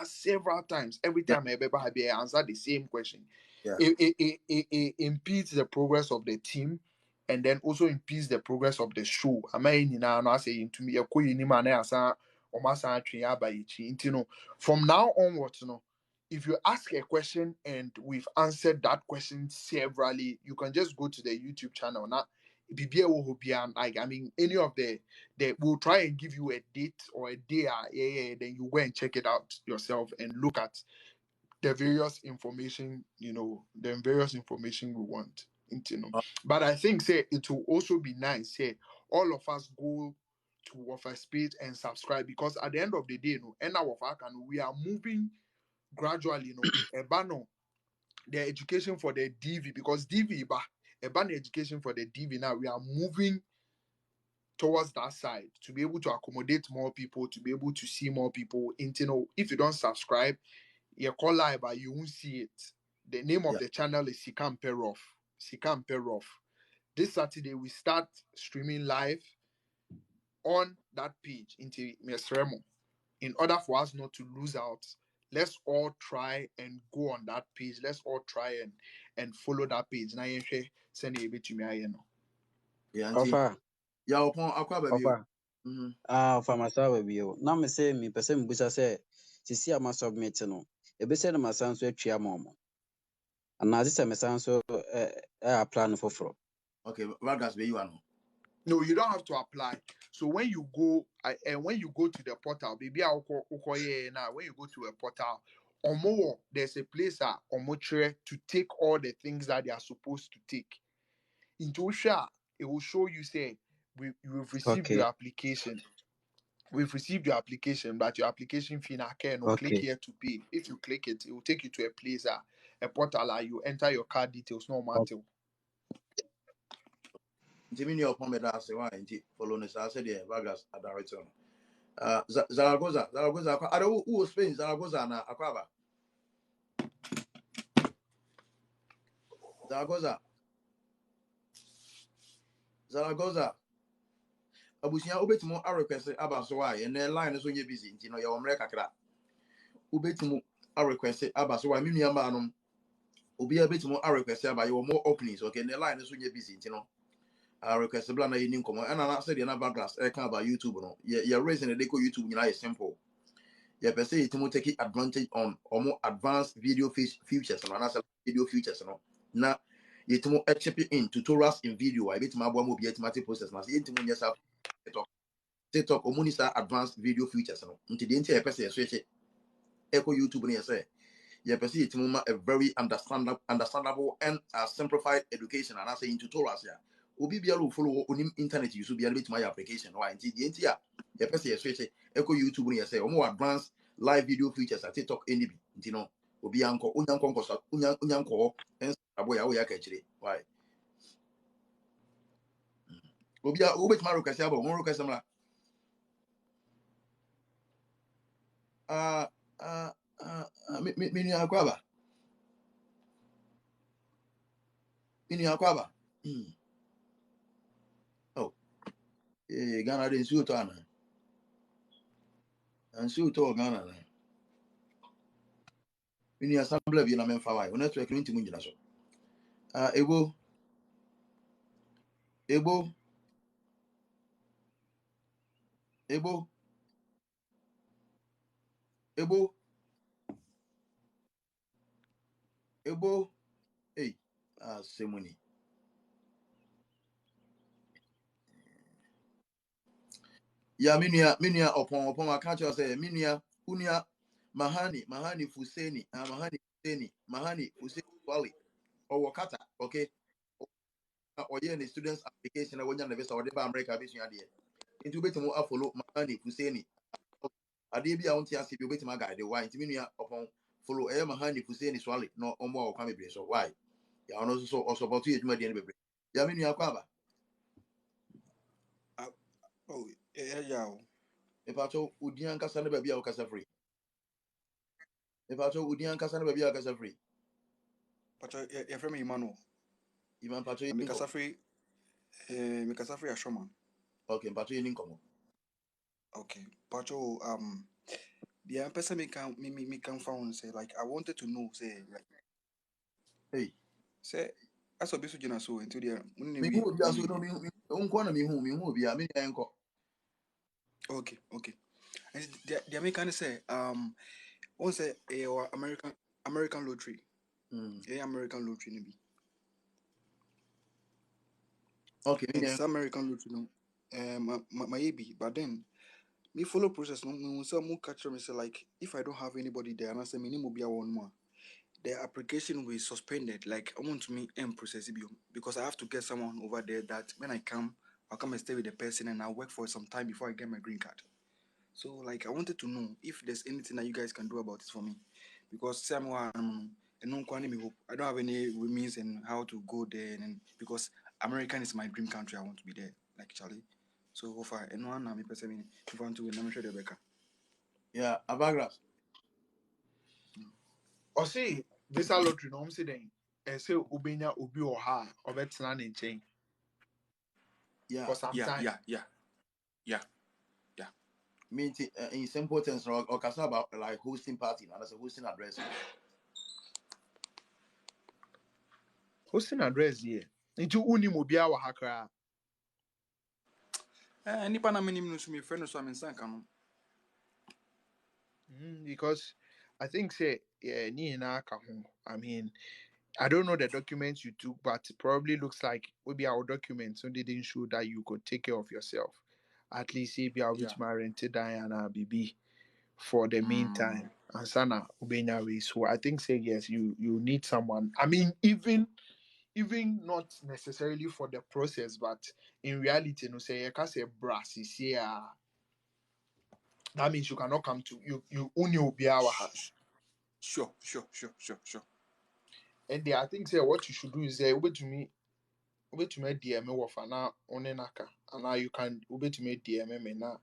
several times. Every yeah time I ever have answer the same question. yeah It impedes the progress of the team and then also impedes the progress of the show. Am I in now I say to me a queen man from now onwards, no. if you ask a question and we've answered that question severally, you can just go to the YouTube channel now. Like, I mean, any of the we'll try and give you a date or a day, then you go and check it out yourself and look at the various information, the various information we want. But I think say it will also be nice, say all of us go to Waffle Page and subscribe, because at the end of the day, end of our can we are moving gradually, the education for the DV, because DV the education for the DV now, we are moving towards that side to be able to accommodate more people, to be able to see more people. If you don't subscribe, you call live, but you won't see it. The name of Yeah. the channel is Sikam Peroff. Sikam Peroff. This Saturday we start streaming live on that page into Mesremo. In order for us not to lose out, let's all try and go on that page. Let's all try and follow that page. Now you send it to me. Yeah, auntie. Offer, Yeah, upon aqua baby. offer. For myself, you. Now me say me person busa say, sisi ama submit no. Ebe say na masan so atwa momo. And this masan so plan for. Okay, Vargas be you are no. No, you don't have to apply. So when you go to the portal, baby, now when you go to a portal, there's a place to take all the things that they are supposed to take. Into share, it will show you say you've received your Okay, application. We've received your application, but your application fee na click okay, here to pay. If you click it, it will take you to a place, a portal, you enter your card details, no matter. Jimmy upon me that say why auntie follow this. I said yeah, Vargas a director. Zaragoza. I don't who Spain, Zaragoza na Aquaba. Zaragoza. Abusia ubetimu a request aba so why and then line so you busy, you know, your America kakra. Ubetimu a request aba so why me nuamba no obi abetimu a request aba you more openings, okay, and the line so you busy, you know. I request bla na yin komo and I said na Vargas e kan about YouTube no. You're raising the deco YouTube you know is simple. Yeah, per se it take advantage on or more advanced video features and another video features no. Na yetimo chip in tutorials in video I bet my boy mo be automatic process na say yetimo nyesa TikTok omunisa advanced video features no. Nti the entire person so echo YouTube no say yeah, per se yetimo a very understandable and simplified education and I say in tutorials yeah. Obi bia lo follow on internet you so bia bet my application why nti the entire yeah, per se echo YouTube no say more advanced live video features at TikTok NB nti no obi anko unyanko and aboya wo ya ka chire why obi a wo bet my request abo mo request am mini akwaba oh Ghana de nsu to ana nsu to Ghana na mini assembly bi na memfa why network no ntimu ngina so ebo hey semoni ya minua opon aka cho say minua unia mahani Fuseni mahani Fuseni Wali or Kata okay or any students application na wonya na visa or ba America be sua de into betimu follow mahani Fuseni ade bi a wonti ase bi betimu guide why into minua opon follow mahani Fuseni Swali no omo o kwame be so why ya ono so o support you eduma de ne bebre ya minua kwaba Oh, yeah. if I told Udian Casana baby or Casa free. If I told Udian Casana baby or Casa free. But you're from Emmanuel. Even Patrick Mikasafri Ashoman. okay, Patrick income. Okay. Pacho, the person me can found say like I wanted to know say like Hey. say as a bisu jina so into there. Me who be aso no me unkwana me who be a me enko. Okay. And the American say On say American lottery. Mm. American lottery maybe. Okay, And it's American lottery no. My be, but then me follow process no me say mo catch me say like if I don't have anybody there and I say me need be one more. The application will be suspended. Like I want to me end process it because I have to get someone over there that when I come, I'll come and stay with the person and I'll work for some time before I get my green card. So like I wanted to know if there's anything that you guys can do about it for me. Because someone and no me hope. I don't have any means and how to go there and because American is my dream country, I want to be there, like Charlie. So far and one me person if I want to win, I'm sure Rebecca. yeah, Abagras. Or say visa lottery no say then and say ubenya ubi or ha or better in chain Yeah, for some time. Yeah. mean in simple terms, or kasa about like hosting party, and that's a hosting address. Hosting address here. Into uni mobia wa hakra. Nipa na many minutes me friend so I'm in Sankano. Because I think say yeah, ni na ka ho. I mean, I don't know the documents you took, but it probably looks like maybe our documents so they didn't show that you could take care of yourself. At least if you are Yeah. with my rented Diana BB for the meantime. And sana ubenya way. So I think say yes, you need someone. I mean, even not necessarily for the process, but in reality, no say you can say brass is here. That means you cannot come to you only will be our house. Sure. And I think say what you should do is say over to me DM me wafa na one naka. And now you can over to me DM me na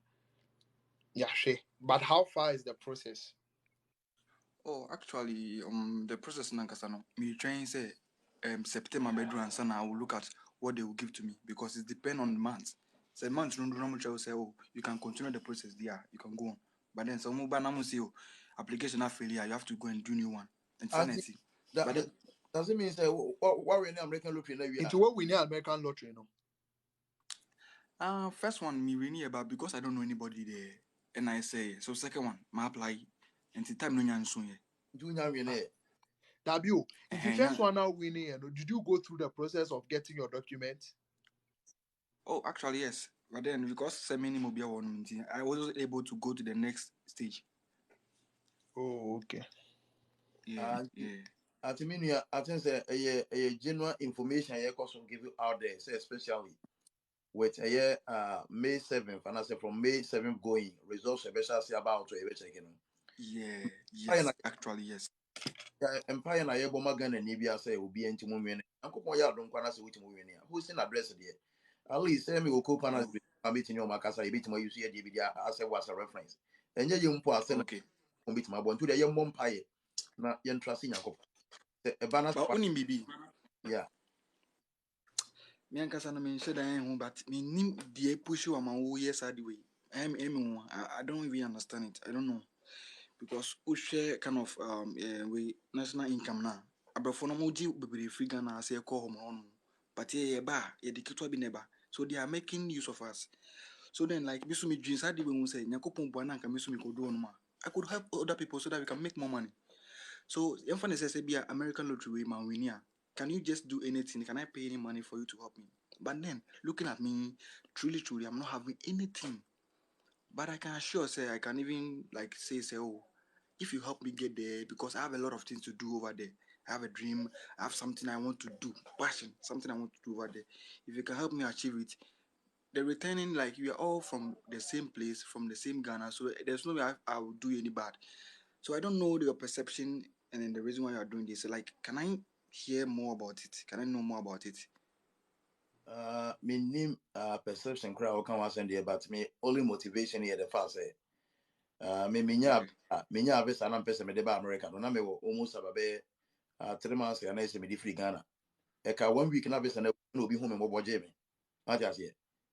yeah sure. But how far is the process? Oh, actually, the process nankasano. Me trying say, September bedroom and son, I will look at what they will give to me because it depends on the month. So months no much I will say, oh, you can continue the process there, you can go on. But then some mobile namu say, oh, application not failure, you have to go and do new one and I send think it. But then, does it mean say what we in American lottery now we are? Into what we need American lottery, no? first one me really about because I don't know anybody there, and I say so. Second one, my apply, and the time no nyan soon Junior winner. W. If the first yeah. one now winning, did you go through the process of getting your documents? Oh, actually, yes. But then, because Semini Mobile one, I was able to go to the next stage. Oh, okay. Yeah. I think say a general information I also give you out there, say especially with a year May 7th, and I say from May 7th going, results especially about to ever checking. Yeah. Yes. Actually, yes. Empire na yebo magana ni bia say obi enti mo nwene. Ankopon ya don kwa na say wuti mo nwene. Who send address there? At least say me go call panel meeting you makasa e bit mo use here dey as a reference. Enye ye mpo ase na Okay. on bit ma bon to dey ye mo mpaye na ye ntrase nyankopon. E balance But only maybe. yeah. Me and Kasana me said I am, but me nim the push you am yes the way. I don't even understand it. I don't know. Because we share kind of we national income now. Abrofono moji be free Ghana say call home on. But yeah, ba yeah the kitwa be never. So they are making use of us. So then like Misumi dreams I did when we say Nyakopon Buana can Misumi could do no. I could help other people so that we can make more money. So Enfan says be American lottery man win. Can you just do anything? Can I pay any money for you to help me? But then looking at me, truly, I'm not having anything. But I can assure say I can even like say oh, if you help me get there, because I have a lot of things to do over there. I have a dream, I have something I want to do, passion, something I want to do over there. If you can help me achieve it, the returning like we are all from the same place, from the same Ghana, so there's no way I will do any bad. So I don't know your perception and then the reason why you are doing this. So like, can I hear more about it? Can I know more about it? Me name perception crowd can was send there, but me only motivation here the first say. Me minya visa na mpesa me de ba America no na me wo almost about 3 months and I say me di free Ghana. E ka 1 week na visa na obi hu me mo boje me. Ma ja se.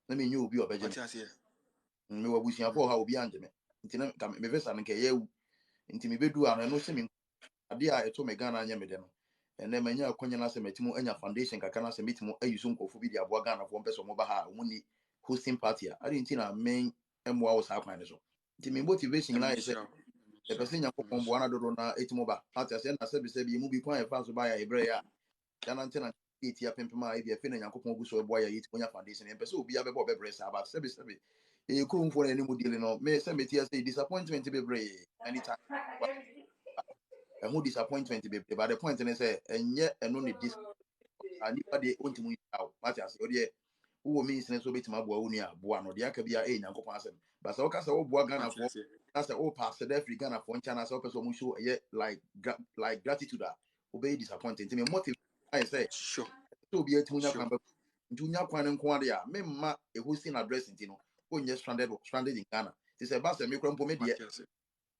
Na me nyu obi obeje me. What you Me wa busia for ha obi anje me. Nti na me visa na ke ye wu. Nti me bedu ano no se me ade a eto me Ghana anya me de no. Ene manya akonya na se metimo anya foundation kaka na se metimo ayusu nkofo bi de aboa Ghana fo mpeso mo ba ha wo ni hosting party a. Ade nti na men emwa wo sa kwan ne so. Nti me motivation na is the person Yakupon Buana Dona Etimoba, Atas and Asabi, movie quite fast by a Brea, Janantena, Etia Pimpama, if you're feeling Yakupon Buso, boy, eat when your foundation, and Peso be a Bob Bresa about Sebi. You couldn't for any more dealing of may send me say disappointment to be brave anytime. A more disappointment to be by the point and say, and yet, and only this. And if they want to move out, Matthias, or dear, who means so bit my bonia, Buano, the Akabia, a Yanko Passam. But so Casa Boagana for that's the old pastor, every Ghana for China, so person show yet like gratitude, obey disappointing to me. Motive, I say, Sure. to be a Tunya Sure. Quamba, Tunya Quan and Quadia, Memma, a hosting addressing, when you're stranded in Ghana. This is a bus and make one media,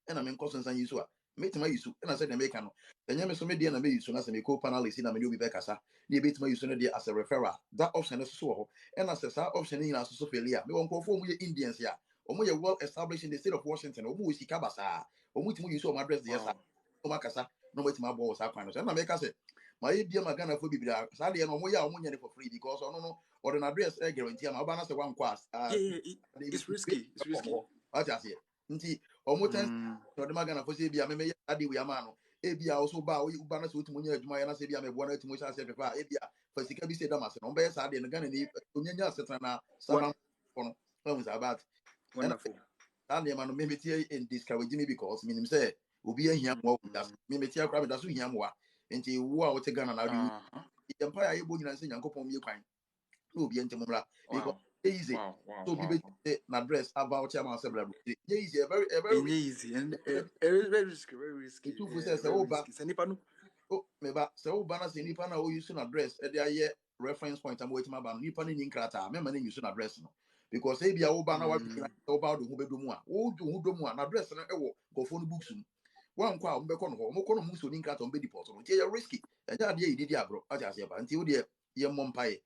and I'm in Cousins and Yusua. Mate my use, and I said, American. The Yamas media and I made soon as a co panelist in a new Becassa, the bit my use as a referrer. That option is so, and as a option in as Sophia, we won't conform with Indians here, or more well established in the state of Washington, or Muisi Cabasa, or which you saw my dress the yes, Macassa, no way to my balls are kind of, and I make us say, my dear Magana for Bibia, Sally and Omoya for free because I don't know, or an address guarantee, I'm about one class. It's risky. It's risky. What I say, Nti, or more times, or the Magana for Sabia, may Adi Yamano, Abia also bow, you banner to Munya, Jumaya, Sabia, may one to Musa Sepa, Abia, for Sikabi said Damas, and Ombay Sadi and Ganani, Unya Satana, Saban, homes about. Wonderful. And the man maybe in discouraging me because, meaning say, will be a him, maybe Tia Crab, that's who him were, and you were to Ghana, now the Empire able to say Uncle Pom, you kind. No be entemura because easy. So be na dress about chairman several. Easy, very easy and very risky, very risky. Two for says oh, meba so banner say nipa na o use na dress e dey reference point am wait ma ban nipa ni nkrata me ma na use na dress no because e bia wo banner wa na o ba do ho bedomu a wo do ho domu a na dress no e wo go phone books mu wan kwa mo be ko no ho mo ko no mu so ni nkrata on be deport no tie risky e ja dey e didi agro aja se ba nti wo dey ye mompae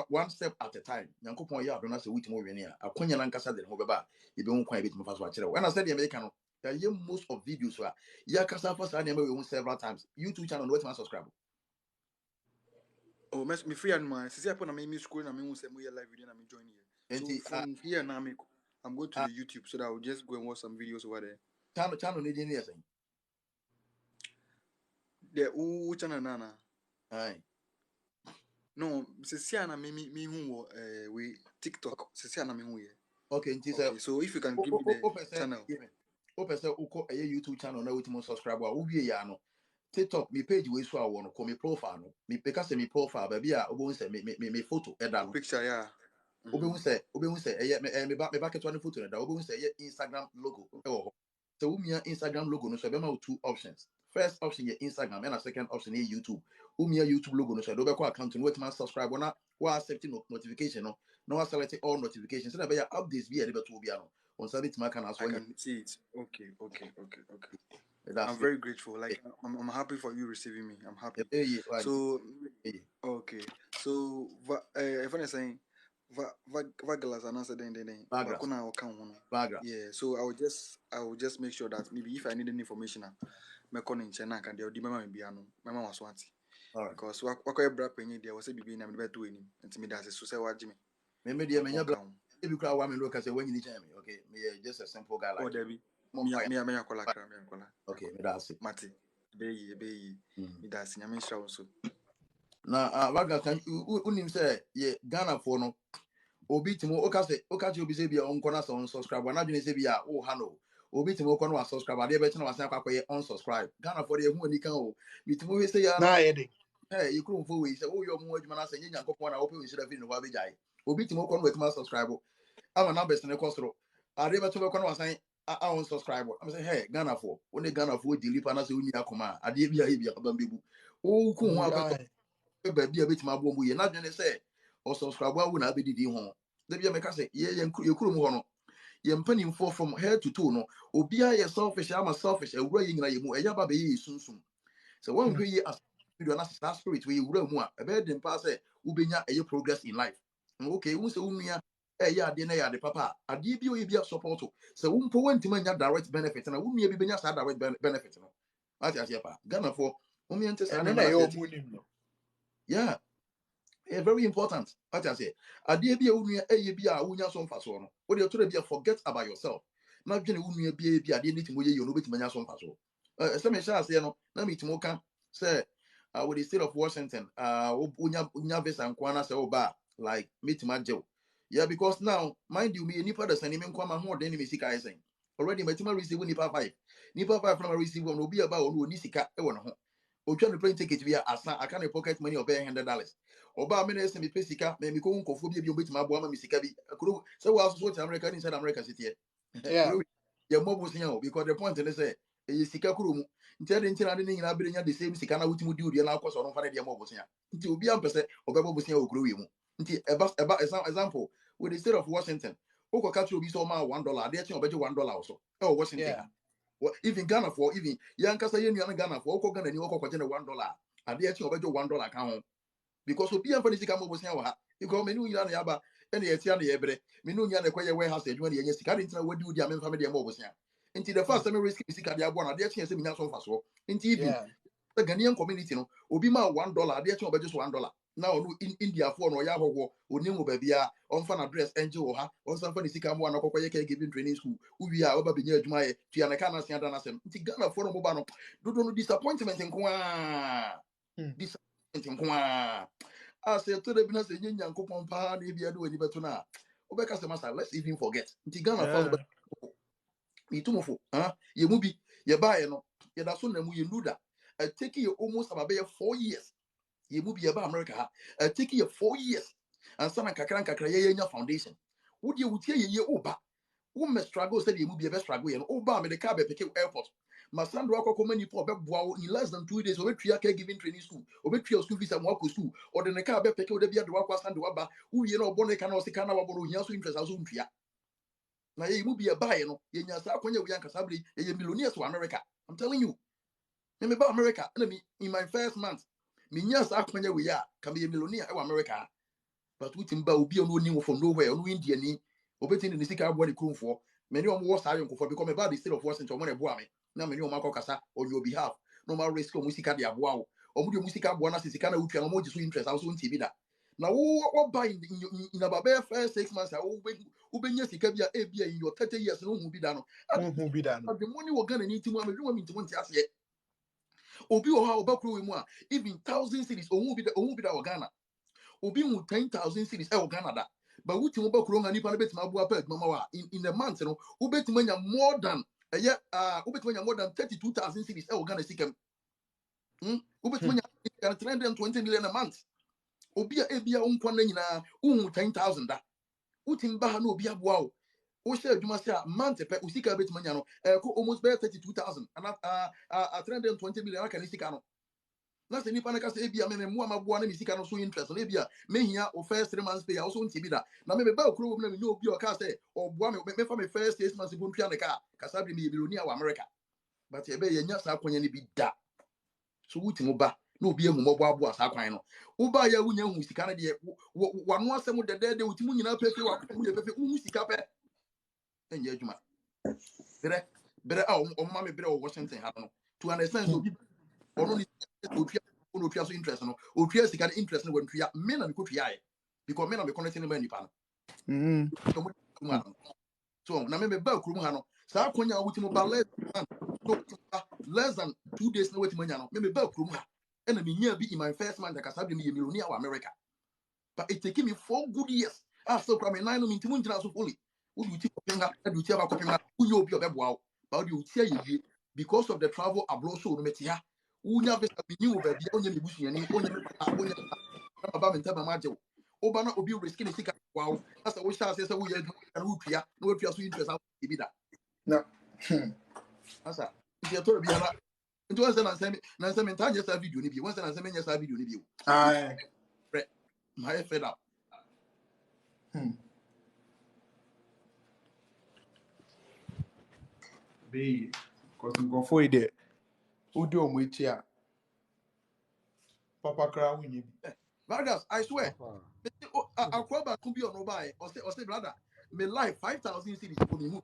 one step at a time. Yankopon ya adona se witimo wene a akonya na nkasa de ho beba e be ho kwan e betimo fa so akere. When I said the American no, most of videos wa ya kasa for sa na we several times. YouTube channel no wetin subscribe. Oh, me free and my sisi upon me school na me who say me live video na me join here. So from here now I'm going to the YouTube so that I'll just go and watch some videos over there. Channel ni dey near say. The who channel nana. Aye. No, Ceciana me who we TikTok. Ceciana me who here. Okay, so if you can give me the channel. Open say uko a YouTube channel na witimo subscribe wa wo wie ya no. TikTok me page we so awo no ko me profile no. Me peka say me profile ba bia obo say me photo eda no. Picture yeah. Obo say me ba keto na photo eda. Obo say Instagram logo e wo ho. So umia Instagram logo no so be ma 2 options. First option is Instagram and a second option is YouTube. Umia YouTube logo no so do be ko account no wetin subscribe na wa accept notification no. No select all notifications so that be updates be able to be no. On Sunday I can see it. Okay. I'm very grateful. Like I'm happy for you receiving me. I'm happy. So okay. So if I'm saying Vagalas and answer then yeah. So I will just make sure that maybe if I need any information my calling China can do my mama was wanting. Because what penny there was a baby and better to him and to me that's a social wajime. Maybe dear me if you cry woman look as when you need me, okay? Me just a simple guy like Debbie. Okay, that's it. Mati. Be me that's in show so. Now Vaga can you say ye Ghana for no obi timo okache obi se bia onkona so unsubscribe na dwene se bia o ha no obi timo kono wa subscribe ade be che na wasan akwaye unsubscribe Ghana for the hu ani kan o bitimo we say ya na yede you couldn't for we say oh your mu adwuma na say nya nkopon na open we should have been no wa be jai obi timo kono wetima subscribe ama na best ne kosoro ade be to be kono wasan unsubscribe I'm say hey Ghana for only Ghana for deliver na say uni akoma ade bia bia bambebu o ku hu abeto be bia betima abo mu ye na dwene say or subscribe wa na abedidi ho da bia meka say ye kurom ho no ye mpanimfo from head to toe no obia ye selfish ama selfish ewura ye nyina ye mu eya ba be ye sunsun so one hwe ye as video na spirit we ewura mu a ebe dem pa say ubenya eye progress in life okay wo say unua ya ade na ya ade papa ade bi o ye bia support so wo mpo wantima nya direct benefit na wo nua bi benya sa direct benefit no ati ase pa Ghana for wo mi ente sa na yo munim no yeah very important. What I say, a dear be a unia a ye be a unia son fason. What you told be forget about yourself. na dwene wo nua bia bi ade ne timo ye yo no betima nya so mfa so se me sha ase no na me timo ka say with the state of Washington unya visa nkwana say oba like metima jew yeah because now mind you me nipa da sani me nkwa ho den me sika isen already metima receive nipa 5 from receive no be about no ni sika e wo no ho otwa no plane ticket bi asa aka ne pocket money of $100 oba me na ese me pesika me ko nkofo bi obetima abo ama me sika bi akuro say we also to America inside America city Yeah. ya mobo sinya o because the point is say e sika kuro mu nti ade nti na de nyina bere nya the same sika na wutimu di odi na akoso no fa na de mobo sinya nti obi ampese obebo sinya o kuro wi mu nti example with the state of Washington oko catch obi so ma $1 ade eche obeje $1 also Washington Yeah. even Ghana for even yankasa ye nua Ghana for oko Ghana ni oko kwaje na $1 ade eche obeje $1 ka ho because obi amfa ni sika mobo sinya wa ha because menu nyina na yaba ene yetia na yebre menu nyina na kwaye warehouse adwuma na yenye sika de ntina wadi odi amemfa me de mobo sinya nti the first time risk sika de abo na de eche se minya so mfa so nti even Yeah. the Ghanaian community no obi ma $1 de eche obeje so $1 now no in India for no ya howo onimu ba bia on fa na address enje wo ha on san fa ni sika mo anakokọ ye ka giving training school uwi a oba benya adwuma ye tua na kana sia dana sem nti Ghana for no mo ba no dodo no disappointment nko a disappointment nko a say to the bi na say nyanya nkopon pa na bia de wani beto na obeka say master let's even forget nti Ghana for no itumofo ye mu bi ye ba ye no ye da so na mu ye nuda take you almost about 4 years ye mu bi ye ba America ha take you 4 years and sana kakra ye nya foundation wo die wo tie ye oba wo me struggle say ye mu bi ye be struggle ye no oba me de car be pick airport masandro akoko mani po be boa in less than 2 days obetria care giving training school obetria school visa mo akọ school or de car be pick o de bia de wakọ sandro aba wo ye no obo ne ka na o sika na waboro hia so interest aso ntria na ye mu bi ye ba ye no ye nya sa akonya wi ankasa bri ye millionaires to America. I'm telling you me ba America na me in my first month me nya sa akonya wi a ka be millionaire e America but we timba obi no ni from nowhere no India ni obetini ni sika abo ni kromfo many of us are yonkofo because me ba the state of Washington mo na ebo ame na many of ma kasa on your behalf no ma risk o musika de abo awo o mu de musika abo na sika na utwa no mo jiso interest also nti bi da na wo buy in about first 6 months wo benya sika bia e bia in your 30 years no hu bi da no Who be that? the money wo Ghana ni timu amedwuma mi ntimu nti ase obi o ha obakro we mu a even 1,000 cities o hu bi da wo Ghana obi hu 10,000 cities e wo Ghana da but wuti mo bakro nga nipa na betima abu apa adwuma wa in a month no wo betima nya more than wo betima nya more than 32,000 cities e wo Ghana sikam wo betima nya 320 million a month obi a ebia unkwa na nyina uhu 10,000 da wuti mba ha na obi abua wo wo share adwuma se a month pe usika betima nya no ko almost be 32,000 and 320 million aka ni sika no na se nipa na ka se ebia me mu amabua na misika no so interest na ebia mehia o first 3 months pay also nti bi da na me ba okuro wo na me no obi o ka se obua me fa me first 6 months bo ntwa ne ka kasa bi me millionaire wa America but ebe ye nya sa kwanya ni bi da so wuti mo ba na obi ehu mo bo abo asa kwan no wo ba ya wunya hu sika na de wano asem de wuti mu nyina pepe wa mu de pepe hu sika pe enye adwuma bere o ma me bere o Washington ha no to understand so obi ono ni otria so interest no otria sika de interest no wantria me na me kotria ai because me na me connect ni ma nipa no so na me ba kurum ha no sa akonya wuti mo ba less than 2 days na wuti manya no me ba kurum ha and me nya bi in my first month ka sabi me millionaire wa America but it take me 4 good years so kwa me nine no mintimu njina so fully wo du ti kopinga du ti aba kopinga unyo obi obeboa but du ti aye because of the travel abroad so no meti ha unya visa bi ni oba bia onya mebusu yani onya onya na ba menta ba maje oba na obi risk ni sika wow asa wo sha se wo ye na wo tua na wo tua so interest out bi da No. asa ti to bi na nti won se na nsem nta je sa video ni bi won se na nsem nya sa video ni bi Aye. my fed up Be because we go for it. Who do we here? Papa Crow win. Vargas, I swear akwaba kumbi ono buy or say brother me life 5,000 cities for me move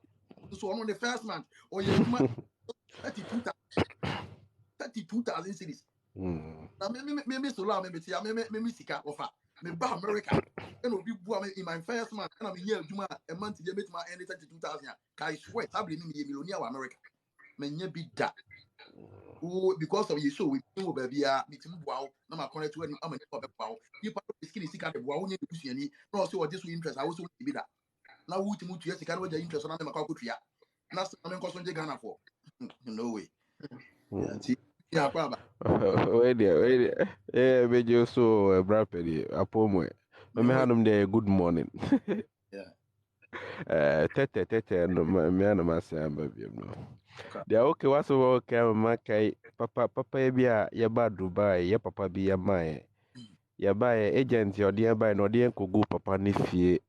so on the first month or you 32,000 cities. Na me so la me betia me sika offer me ba America and will be in my first month, and I'm here a month to get my any 32,000. I swear, I believe me, millionaire of America. May be that. Because of you, so we know baby, meeting wow, no, my connect to any I'm a wow. You part of the skinny sick at the wow, you no, so what this will interest. I also be that. Now, who to move to yes, you can't get interest on the Macau. That's the cost on the Ghana for. No way. Yeah, Baba. Wait there. Yeah, but you so rapidly. Upon me. Me had them there. Good morning. Yeah. Tete, no, me and my son, baby. No. They are okay. What's okay? My papa, ya ba Dubai, ya papa be ya my. Ya ba agent, your dear by no dear could go papa ni fie.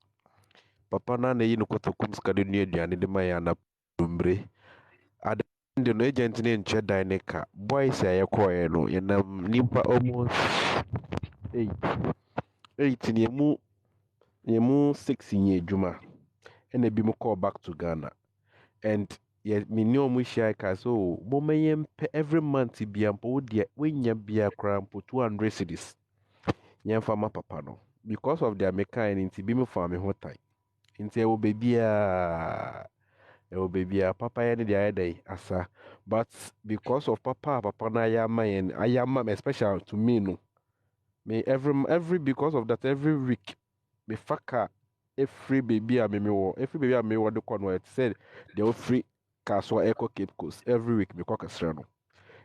Papa na ne yino koto kum skadi ni aduane de ma ya na dumbre. Ade no agent ne nche dan ka. Boys ya koye no yenam nipa almost 8 ne mu 6 nye adwuma. Ene bi mu call back to Ghana. And yeah, me know mu share ka so mo mayem every month bi ampo de wenya bia krampo 200 cedis. Nyamfa ma papa no because of their mechanic nti bi mu fa me ho tai. Nti e wo baby papa ya the other day asa but because of papa na ayama especially to me no me every because of that every week me faka every baby a me the convert said they will free Kaswa Echo Cape Coast every week me kwaka sra no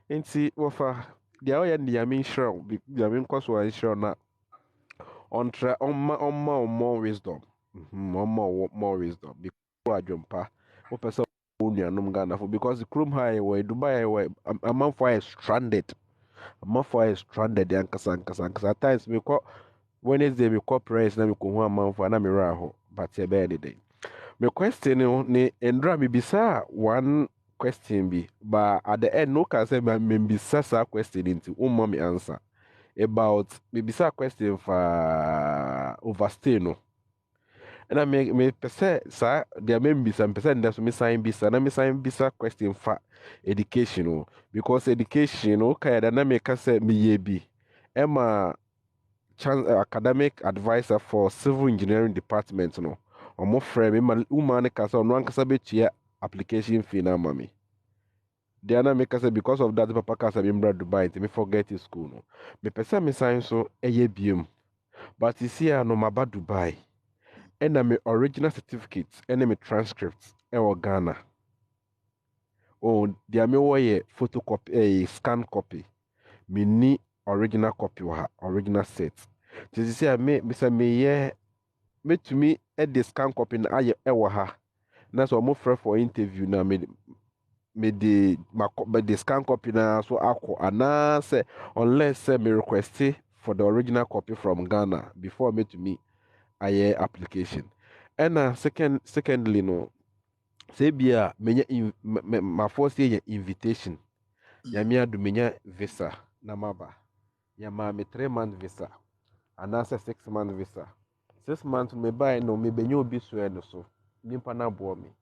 nti wofa dia oya ndi ya me sra dia me kwaso an sra na on more wisdom more wisdom because adwompa wo pese nuanom Ghana for because the Chrome High were Dubai were a month for stranded. A month for stranded yankasa at times me call Wednesday me call press na me ko ho a month for na me raho but e be any day. Me question ni endra me bisa one question bi but at the end no can say me bisa sa question into umma me answer about me bisa question for overstay no. And I me pese sa dia membisa pese nda so me sign bisa na me sign bisa question fa education o because education o ka da na me ka say me ye bi ema academic advisor for civil engineering department no omo frame me ma uma ne ka say no ankasa betua application fee na mami dia na me ka say because of that papa ka say me bra Dubai me forget his school no me pese me sign so eye biem but you see no maba Dubai and my original certificate and my transcripts ɛwɔ Ghana. Oh, deɛ me wɔyɛ photocopy, scan copy. Me ni original copy wɔ ha, original set. Nti sɛ me to me the scan copy na ayɛ ɛwɔ ha. Na so ɔmo frɛ for interview na me the scan copy na so akɔ anaasɛ unless sɛ me request for the original copy from Ghana before me to me ayɛ application. And secondly no say bia menya my first year invitation ya me adu menya visa na maba ya ma me 3-month visa and answer 6-month visa 6 months me buy no me benyo obi so e no so nimpa na bo me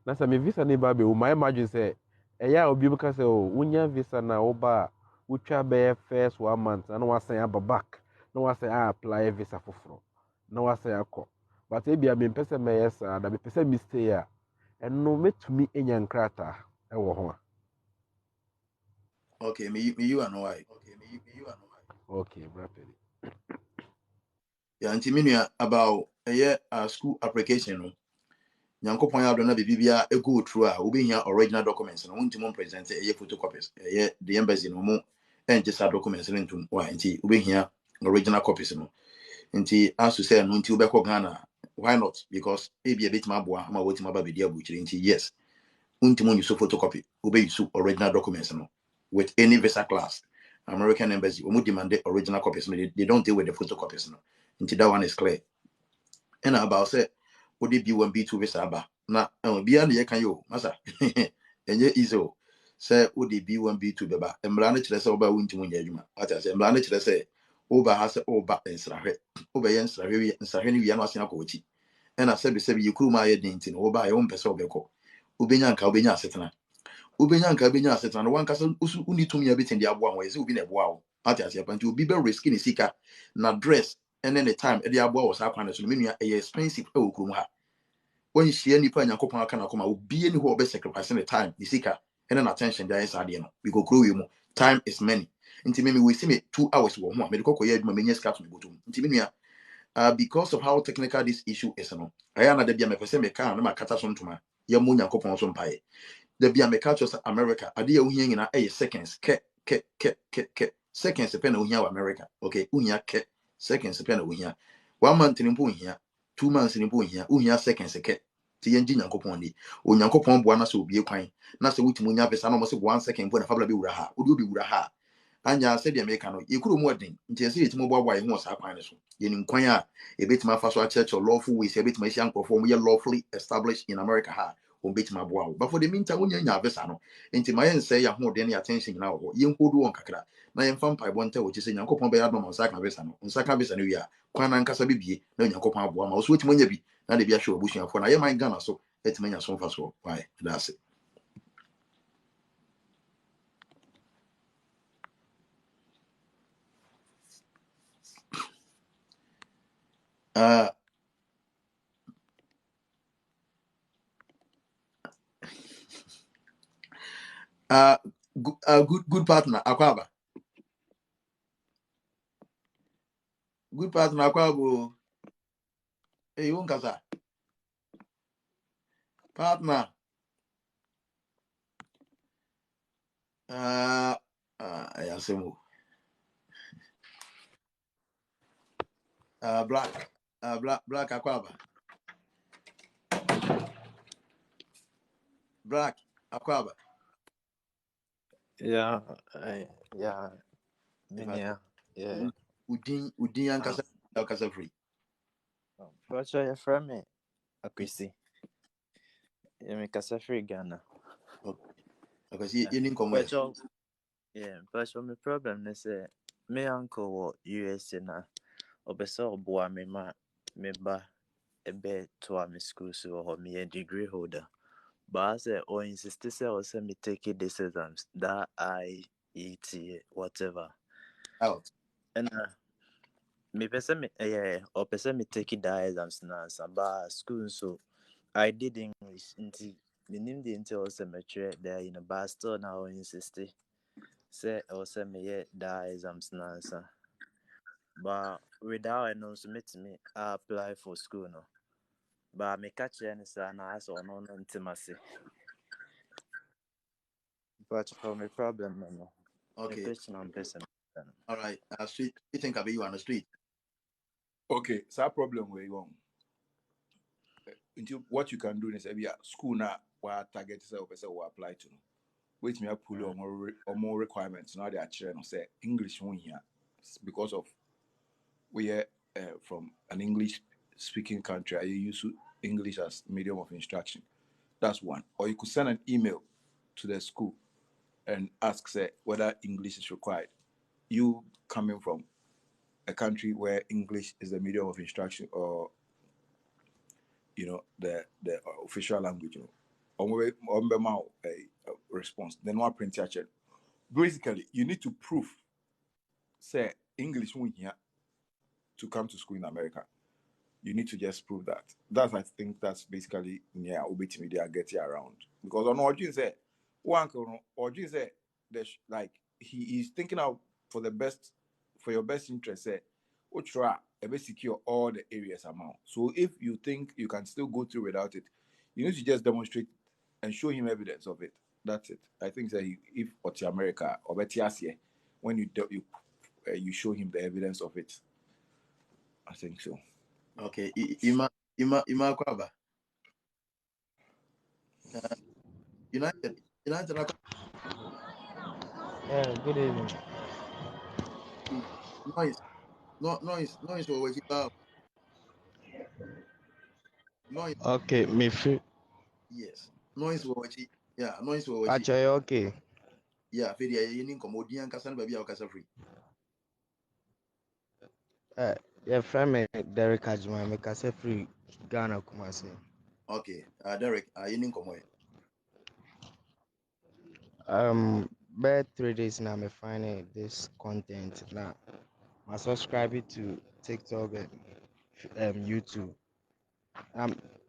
na say me visa ne ba be o my imagine say eya obi buka say o unya visa na wo ba utwa be first 1 month na wasan aba back na wasan apply visa foforo na wasan akọ but ebia me pese me yes da me pese me stay a eno metumi enya nkrata ewo ho a Okay, me you and why. okay rapidly Yeah, anti minua about a school application no. Nyankopon ya dona bibia e go through a we be original documents no unti present photocopies the embassy no mo just documents into why anti we be original copies no. Nti as to say no nti we be Ghana why not because e be a bit maboa ma woti maba be dia buchiri nti yes unti mo use photocopy we be use original documents no with any visa class American embassy we demand the original copies no they don't deal with the photocopies no nti that one is clear and about say would it be B1 B2 visa aba na bia na ye kan yo masa enye easy o say would it be B1 B2 beba emra na kire say oba wunti munya adwuma ata say emra na kire say oba ha say oba ensrahwe oba ye nsrahwe ni wi na asen akọchi na sebi yekuru ma ye dinti no oba ye won pese obekọ obenya asetena no wan kasa uni tumi ya betin dia abo anwe say obi na ebo awo ata say panti obi be risk ni sika na dress and then the time the abo was akwan so me nua expensive e wo kurom ha when share nipa nyankopon aka na koma obi ani ho obe sacrifice the time the sika and then attention there is ade no we go grow you mo time is money nti me we see me 2 hours wo ho a me de kokoye adwuma me nya sika to me botum nti me nua because of how technical this issue is no aya na da bia me pese me kan na makata so ntoma ya mo nyankopon so mpae da bia me catch us America ade ya ohia nyina seconds ke seconds pe na ohia wa America okay ohia ke seconds pe na ohia 1 month ni mpo ohia 2 months ni mpo ohia seconds ke ti yenji nyankopon ni onyankopon boa na so obie kwan na se wutimo nya pesa na mo se 1 second mpo na fabla be wura ha odi obi wura ha anya se de America no yekuro mu odin nti ese yetimo boa ye ho sa kwan so ye ni kwan a ebetima afa so a church lawful ways ebetima hia nkofo mo ye lawfully established in America ha on betima boa but for the meantime wonya nya visa no nti ma yen say ya ho de na attention na wo ye nkodu won kakra na yen fa mpa bonta wo chese nyankopon be ya do mo sa ka visa no nsa ka visa no wi a kwan na nkasa bibie na nyankopon aboa ma wo so wetimo nya bi na de bia hwe obusuafo na ye man Ghana so etima nya so fa so why that's it. uh good partner akwaba good partner akwabo eh won kasa partner ayasemo black akwaba black akwaba Yeah, yeah, Minya, yeah. udin ankasa ankasa free But your friend me, Akwesi. Yeah, me kasa free Ghana. because you nin But komwe yeah, but my problem is me uncle wo USA na obese oboa me ma me ba ebe to a me school so ho me a degree holder. But I say or insist say or say me take this exams that IET whatever. out And me pese me or pese me take that exams na ba school so I did English until the name the until also mature there in a bar store now insist say also me that exams na answer. But without I know so me apply for school no. But me catch any say na as or no intimacy. But for me problem no. Me okay question on person. all right street you think about you on the street Okay, so that problem where you on. Until what you can do is maybe school now what target is a person will apply to. Wait me up pull or more requirements. Now they are trying to say English one here because of we are from an English speaking country. I use English as medium of instruction. That's one. Or you could send an email to the school and ask say whether English is required. You coming from a country where English is the medium of instruction or the official language, a response. Then one print check. Basically, you need to prove say English one here to come to school in America. You need to just prove that. I think that's basically obit media get you around. Because on Origin say one Origin say like he is thinking out for the best for your best interest, say try a secure all the areas amount. So if you think you can still go through without it, you need to just demonstrate and show him evidence of it. That's it. I think that if it's America or Betiasie, when you show him the evidence of it, I think so. okay ima akwaba united Yeah, good evening. noise noise over here noise Okay, me free. yes noise over here yeah noise over here Actually, okay. yeah fedia ye nin komo odi ankasa na ba bia ankasa free Your friend me Derek Ajuma, me kase free Ghana Kumasi. okay Derek ye nin komo About 3 days now, me finding this content now. I subscribe to TikTok and YouTube.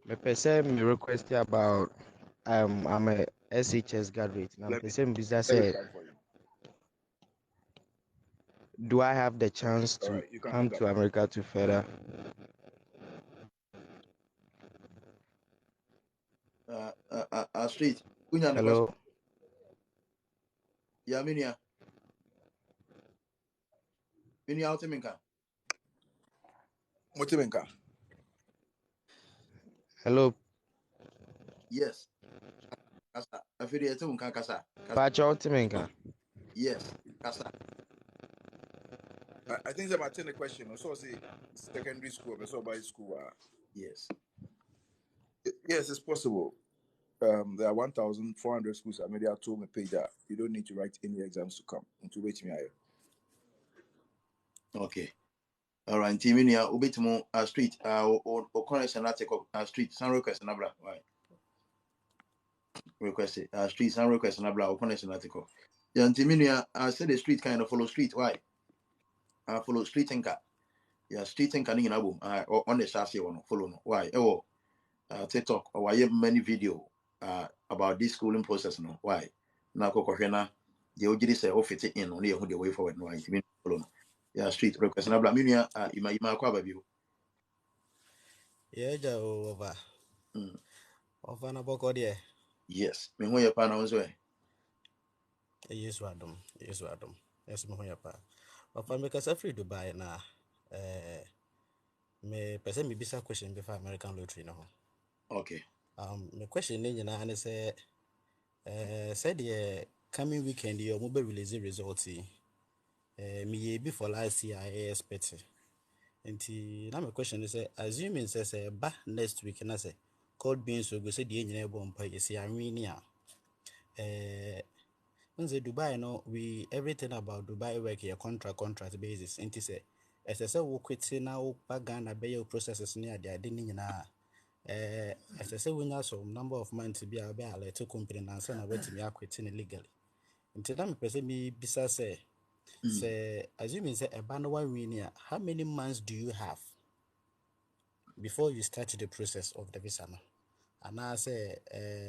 Me person me request about I'm a SHS graduate. Now me Let me person business say, clarify for you. do I have the chance All to right, you can do come that. to America to further? Street. Kunya the question. Hello, Yeah, minia. Minia ultiminka. Motimenka. hello, Yes. Kasa. Afiri ete unka kasa. Kasa. Pacha Otimenka. Yes. Kasa. I think about the question. Also, say secondary school, also by school. Yes. Yes, it's possible. There are 1,400 schools. I mean, they are told me pay that you don't need to write any exams to come into wait me here. Okay. All right. Timinia ubitimo street o connection na take up street some request na bra. Why? Request street some request na bra o connection na take up. Yeah, Timinia I say the street kind of follow street. Why? Follow street thinker. Yeah, street thinker ni na boom. On the chassis one follow no. Why? TikTok or why many video about this schooling process no. Why? Na ko na the ojiri say o fit in on the way forward no. Why? Timinia follow no. Yeah, street request na bra. Minia ima kwa baby. Yeah, over. Over na boko there. Yes, me ho ye pa na wonso e. Yes, wadum. Yes, wadum. Yes, me hoya pa. Over me kasa free Dubai na. Me person me bisa question before American lottery no ho. Okay. Me question ni nyina ne say said the coming weekend you mo be release results. Me ye before last year I expect. Nti na my question is assuming say ba next week na say cold beans so go say the nyina e bo mpa yesi anwini a Nze Dubai no we everything about Dubai work here contract basis nti say say wo kwete na wo pa Ghana be your processes ni ade ade ni nyina say we nya some number of months bi a be alert company na say na wetimi akwete ni legally nti na me pese mi bisa say assuming say eba no one win here how many months do you have before you start the process of the visa no and I say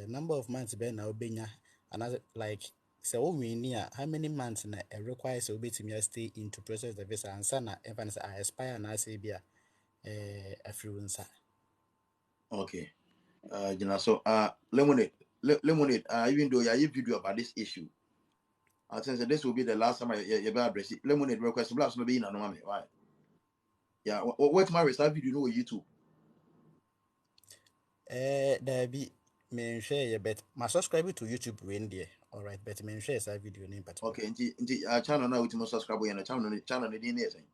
number of months be na obenya and I like say wo win here how many months na requires so betimi stay into process the visa and sana even say I expire na say bia afriwunsa. Okay. So lemonade even though you video about this issue, I think that this will be the last time you be address it. Lemonade request blast no be in no mame. Why? Yeah, what my restart video no YouTube. There be me share ye bet my subscribe to YouTube when there. All right, but me share that video name particular. Okay, nti channel na ultimo subscribe and channel ni din say.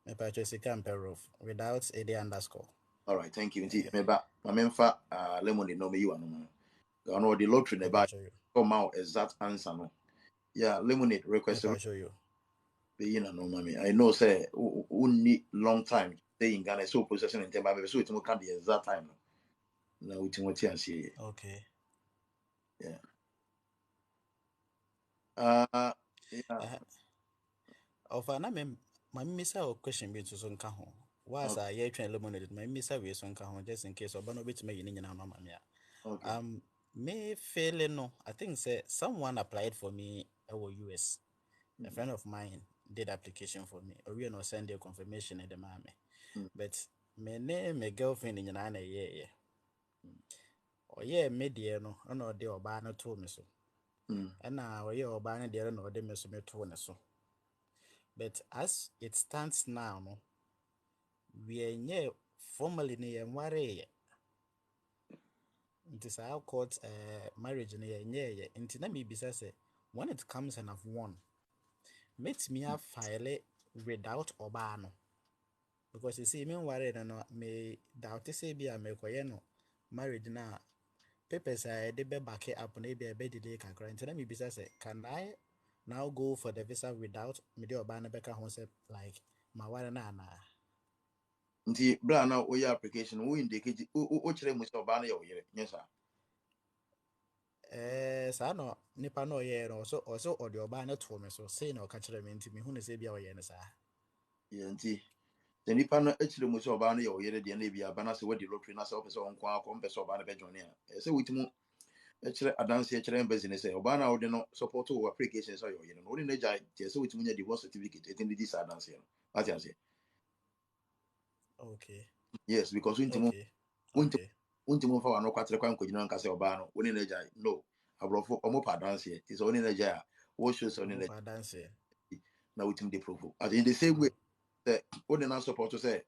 Me purchase a camper of without a underscore. All right, thank you. Nti me ba ma memfa lemonade no me you no. You know the lottery ne ba show you. come out exact answer no. Yeah, lemonade request I show you. be in no mame. I know say only long time stay in Ghana so processing in time so it can the exact time no. Na ultimo see. Okay. Yeah. Yeah. Of an my miss our question be to son cajon. Was I ye train lemonade? My miss a son cajon just in case of one bit me in mamma mia. Okay. May fail no. I think say someone applied for me our US. A friend of mine did application for me. Or we no send a confirmation at the mammy. But my name my girlfriend in an year. Or yeah, media no, no de or banner told me so. And now you're banner there no de me so. But as it stands now, no, we are near formally near marriage. It is our court marriage near until let me be say when it comes and I've won, let me have file it without Obano. Because you see, me worried and may doubt to say be a make no married now. Papers I did back it up maybe a bed delay can cry. Let me be say, can I now go for the visa without me do Obana Becca concept like my one na. Nti bra na o your application wo indicate o kire mu se oba na ye o yere yes sir saa no nipa no ɔyɛɛ no ɔsɛ ɔde ɔbaa no too me so sei na ɔka kyerɛ me nti mehu ne sɛ bia ɔyɛ no saa. Nti the nipa no actually mo so oba no ye oyere de na bia bana se wadi lottery na se opese onko akọ mpese oba no be join a se witimu actually adanse actually embassy ne se oba na wode no support o application so oyere no wode na ja je se witimu nya divorce certificate etin di sa adanse no what you say. Okay. Yes, because witimu witimu fa wa no kwatre kwa nkogina nka se oba no wode na ja no abrofo omo pa adanse ti so wode na ja wo show so wode na adanse na witimu dey prove as in the same way wode na support to say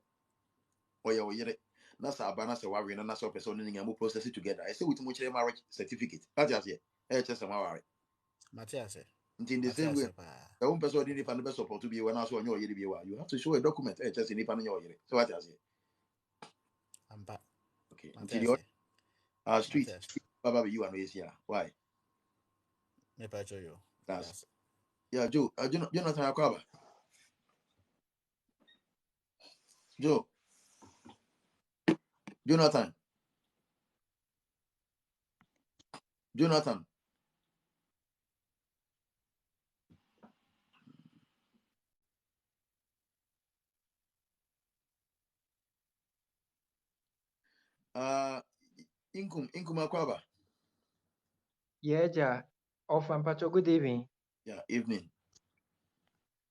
oyere na sa aba na se wa we na so person ni ngamu process it together. I say with mo chere marriage certificate that is here chese ma wa Matias in the same way the one person didn't find the best support to be when I saw your year you have to show a document chese ni pan your year so what is here ampa okay until the street baba you and here why me pa cho yo that's yeah Joe Jonathan Akwaba Jonathan Inkum Akwaba. Yeah, Often Pacho, good evening. Yeah, evening.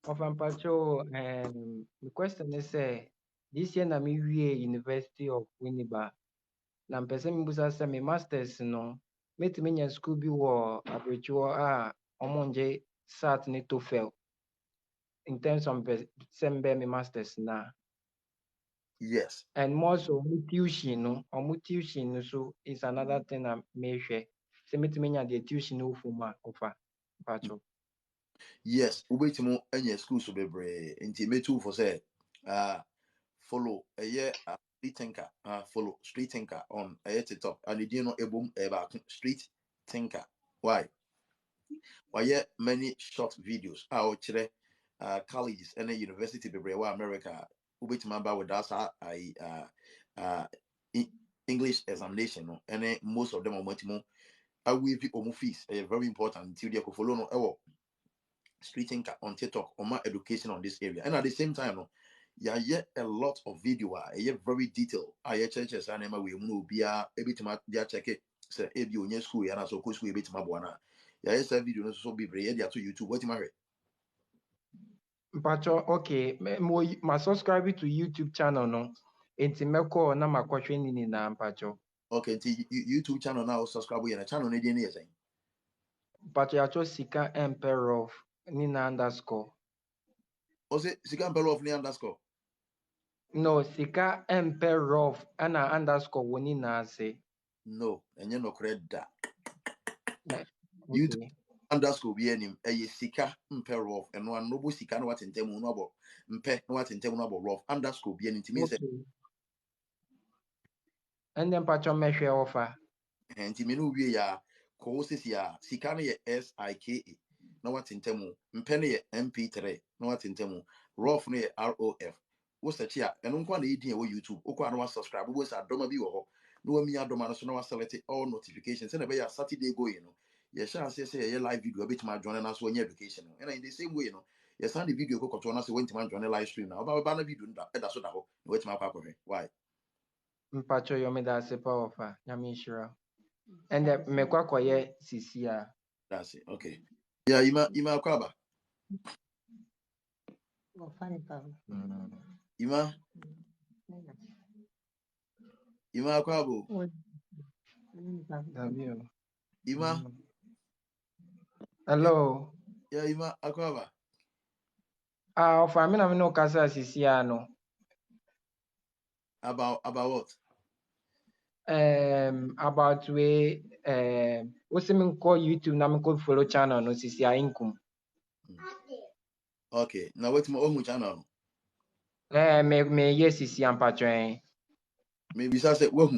Often Pacho, the question is, this year na me University of Winneba. Na mpese mbusa se me masters no, metimi nya school bi wo abrechuo a omonje sat ni TOEFL in terms of sembe me masters na. Yes. And more so tuition no so is another thing I measure. Se metimi nya the tuition no fuma offer Pacho. Yes, ubetimu enye school so bebre nti metu for say follow street thinker follow street thinker on TikTok and you know ebom eba street thinker why many short videos out chere colleges and university bebre wa America ubetimu ba with that English examination no and most of them are metimu we omu fees very important until they follow no street thinker on TikTok on my education on this area. And at the same time, a lot of video very detailed. Churches and we be a bit check it. Say if you in school and so school bit mabuana. Video so be brave to YouTube. What you Pacho, okay, my subscribe to YouTube channel no. Enti meko na makwatwe nini na Pacho. Okay, YouTube channel now subscribe to channel ni dey saying. Pacho ya cho Sika Emperor Nina underscore. Ose Sika Emperor ni underscore. No, Sika Emperor ana underscore woni na say. No, enye no correct da. Okay. YouTube underscore be enim Sika Emperor and one noble Sika no what in temu no abo mpe no what in temu no abo rough underscore be enim to me say. And then Pacho measure offer. And Timino we ya courses ya Sikana SIKA no what in temu mpene MP3 no what in temu rough ne ROF what's the chia and unquan eating away YouTube okwa no subscribe was a doma bi wo no mi adoma so no select all notifications and be Saturday go you know yes say a live video a bit my join us when education and in the same way you know yes and the video go to us when to join a live stream now about video that so that wait my papa why Mpacho yomeda se pa offer nyamishira. And then mekwa koye sisia. That's it. Okay. Yeah, Ima Kwaba. Ima Kwabo. Ima. Hello. Yeah, Ima Akwaba. Offer me na me no kasa sisia no. About what? About we what's me call YouTube na me call follow channel no sisia income. Okay. Now wait my own channel. Me yes sisia mpacho Maybe I say wo.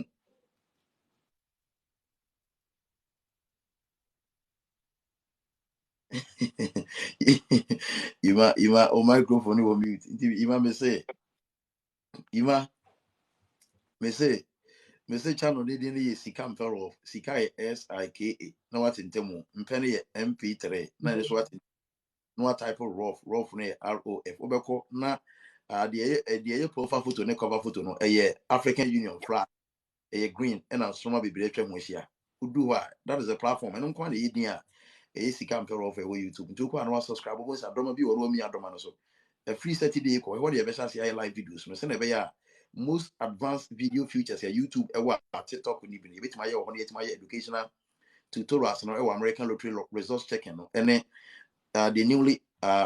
Ima o microphone will mute. Ima me say me say channel ne din ye sika mfero sika SIKA na what ntemu mpe ne MP3 na ne so what no type of rough ne ROF obeko na the profile photo ne cover photo no African Union flag green and soma be twa ho hia udu wa that is a platform and nko na yedin a sika mfero of YouTube nti ko na subscribe bo sa doma bi wo mi adoma no so a free Saturday ko what the best see live videos no se na be ya most advanced video features ya YouTube TikTok ni bi bit ma ye ho na educational tutorials no American lottery results checking no and the newly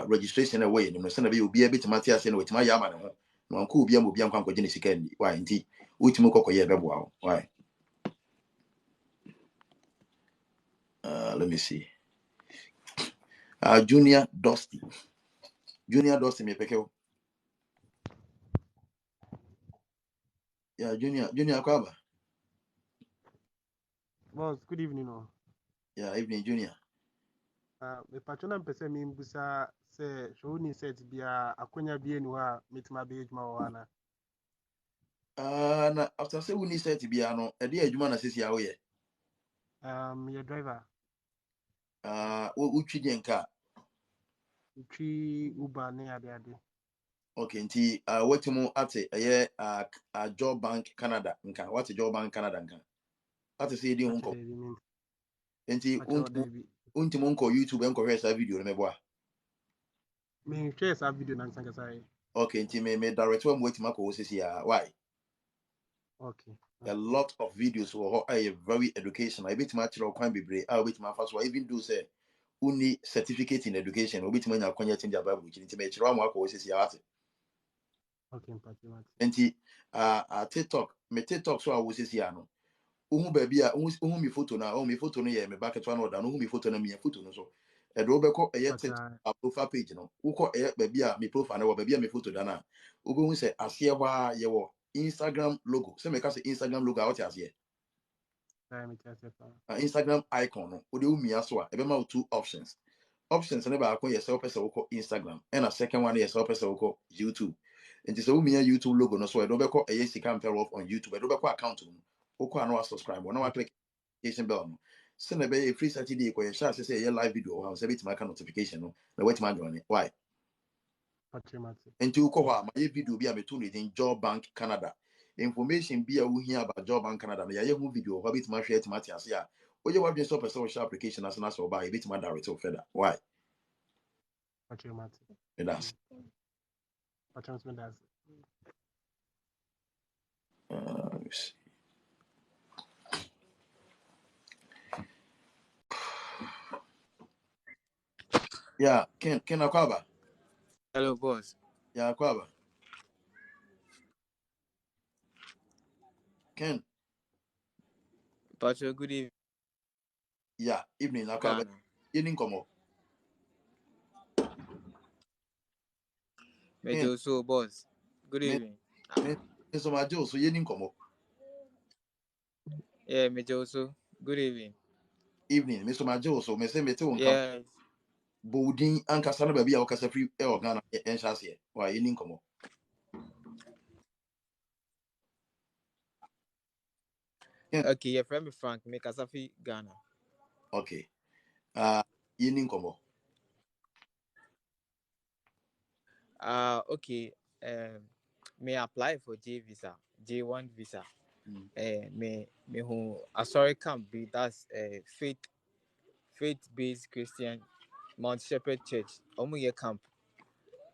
registration away no se na be obi a bit ma tia se no wetima ya ma ne ho no anko obi am obi anko anko gene sika ni why nti ultimo kokoye bebo why let me see Junior Dusty me peke yeah Junior Kwaba Boss, good evening. yeah evening Junior Me patron am pese mi mbusa se show ni set bia akonya bia ni ha metima be adwuma wo ana. na after say we need set bia no e dey adwuma na sisi awo ye Your driver. Utwi den ka Three Uber ne ade. okay nti watimu ate Job Bank Canada nka what Job Bank Canada nka ate say di hunko nti untimu nko YouTube enko hwe sa video no meboa Me share sa video na nsanka sai. okay nti me direct one waiting mako sisi why Okay. A lot of videos were very educational. I bet my child can be brave. I bet my first one even do say only certificate in education. I bet my child can change the Bible. Which is my child work was this year. Okay, and TikTok so I was this year no. Baby me photo na me photo no ye me back at one order no me photo na me photo no so. E do be ko profile page no. Wo baby me profile na baby me photo da na. Wo be hu say asie wa ye wo Instagram logo. So make us Instagram logo out here. Instagram icon no. Wo de umia so a e be ma 2 options. Options na ba akon yourself person wo Instagram and a second one yourself person wo YouTube. And so umia YouTube logo no so e do be ko e sika mpe off on YouTube. E do be ko account no. Wo ko na subscribe. Wo na click notification bell no. So na be free Saturday ko ye share say ye live video ho say bit ma notification no. Na wait ma join why? And you call my video be a metune in Job Bank Canada. Information be a hear about Job Bank Canada. Ya ye video how bit my share to Matthias ya. O you want to social application as an so by bit my direct further. Why? That's yeah, Ken Akwaba. Hello, boss. Yeah, Akwaba. Ken. Pacho, good evening. Yeah, evening Akwaba. Evening come Mejo so boss. Good evening. So my Joe so evening come Yeah, Mejo so good evening. Evening, Mr. Majo so me say me te won come. Yes. Boudin ankasa na baby a okasa free e organa en chance why evening come Okay, your friend me Frank, me Kasafi Ghana. Okay. Evening come Okay. May apply for J visa, J1 visa. Me who sorry camp be that's faith-based Christian Mount Shepherd Church. Omuye camp.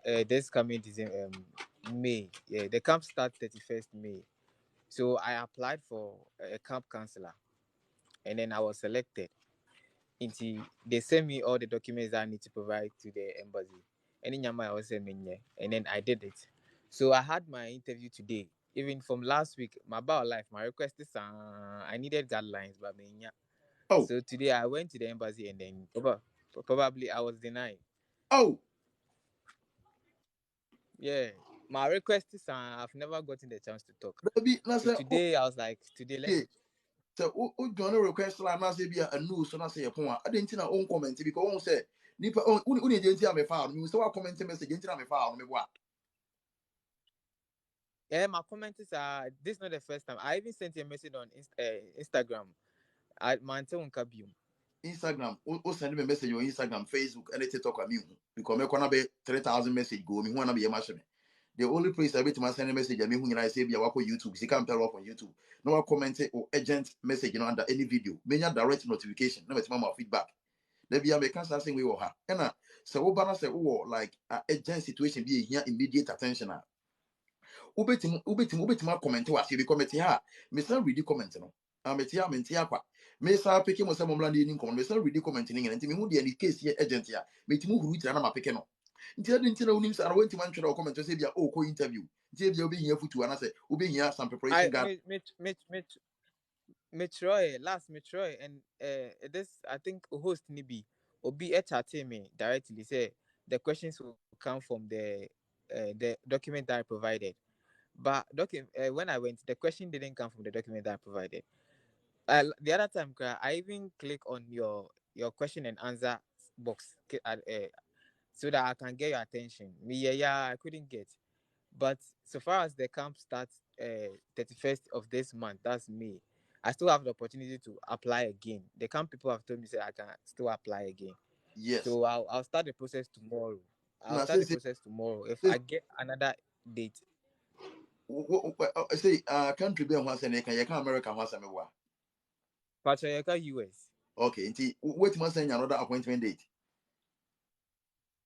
This coming December, May. Yeah, the camp start 31st May. So I applied for a camp counselor, and then I was selected. They sent me all the documents that I need to provide to the embassy. And then I did it. So I had my interview today. Even from last week, my about life, my request is I needed guidelines, but so today I went to the embassy and then probably I was denied. Yeah, my request is I've never gotten the chance to talk. So today I was like, let's. So o jono request la na say be a no so na say e pon a didn't na on comment because won say nipa uni agenti am file me say wa comment message agenti am file me boa Yeah, my comments are this is not the first time. I even sent you a message on Instagram. I mante unkabium. Instagram, o send me a message on Instagram, Facebook, and it's talk about me because me kwana be 3,000 message go me wanna be a machine. The only place I bet my send a message I mean when I say be a wako YouTube, see can tell off on YouTube. No one comment or agent message under any video. Many direct notification, no matter my feedback. There be a make something we will have. And so what say like agent situation be here immediate attention. Ubetim comment was you comment here. Miss read the comment no. Metia mentia kwa. Me sa peke mo se mo mla ni nkon me sa read the comment ni nti me hu de any case here agent ya. Metimu huru tira na ma peke no. Nti ade nti na unim sa na wanti man twere comment say bia o ko interview. Nti bia obi hia futu ana say obi hia some preparation I guide. Metroy last Metroy and this I think host Nibi Obi chatting me directly say the questions will come from the document that I provided. But when I went, the question didn't come from the document that I provided. The other time, I even click on your question and answer box so that I can get your attention. Me, yeah, I couldn't get. But so far as the camp starts 31st of this month, that's May, I still have the opportunity to apply again. The camp people have told me say I can still apply again. Yes. So I'll start the process tomorrow. I'll Now, start the process tomorrow if I get another date. Say country be one say can America one say me wa. Patriarcha US. Okay, nti wait man say another appointment date.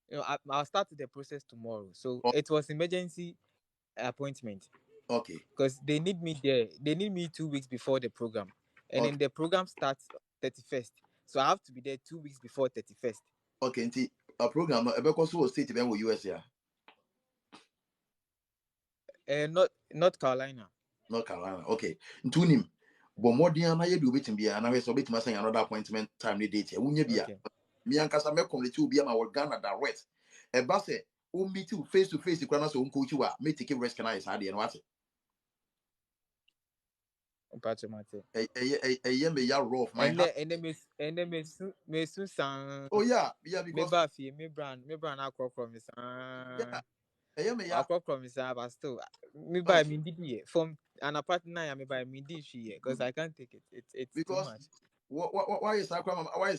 You know, I'll start the process tomorrow. So it was emergency appointment. Okay. Because they need me there. They need me 2 weeks before the program. And then the program starts 31st. So I have to be there 2 weeks before 31st. Okay, nti a program no ebe so state be US ya. North Carolina. North Carolina. Okay. Ntunim. But more than na ye do betim bia na we so betim say another appointment time ni date. Wunye bia. Me ankasa me come to bia ma we Ghana direct. E ba say o meet you face to face kwa na so unko chi wa me take risk na is ade no what. Me ya rough my heart. And then me Susan. Oh yeah, because me brand akọ from me me ya akọ from me but still me buy me did from an apartment me buy me did because I can't take it. It's because too much. Why is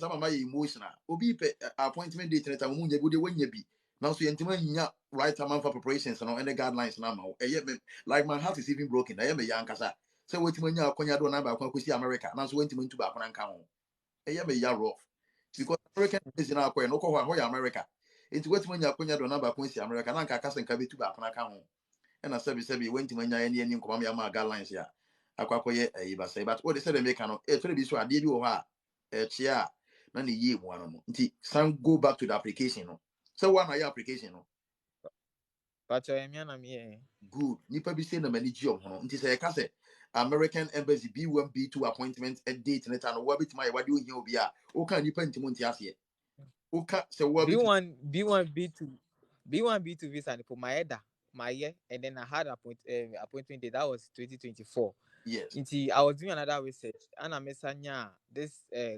my emotional? Obi appointment date na tamu nya bude wanya bi. Now so yentima nya right amount for preparations and any guidelines na ma. Like my heart is even broken. I am a young kasa. So wetima nya akonya do na ba akwa kwesi America. Now so wentima ntu ba akwa nka ho. Me ya rough. Because American is in akwa no ko ho ya America. Enti wetima nya akonya do na ba kwesi America na nka kasa nka betu ba akwa nka ho. And I said wentima nya any nkoma ya ma guidelines ya. Akwakoye ibasa but what they said they make no e tore bi so ade bi wo ha chia na ne yi mu ano no nti san go back to the application no so one na your application no but I am na me good nipa bi say na mani gi no nti say ka say American Embassy B1 B2 appointment a date na ta no wa bitima ya wade ohia obi a o ka nipa ntimo nti ase o ka say wa B1 B2 visa for my header my year and then I had appointment date that was 2024. Yes. I was doing another research and I'm this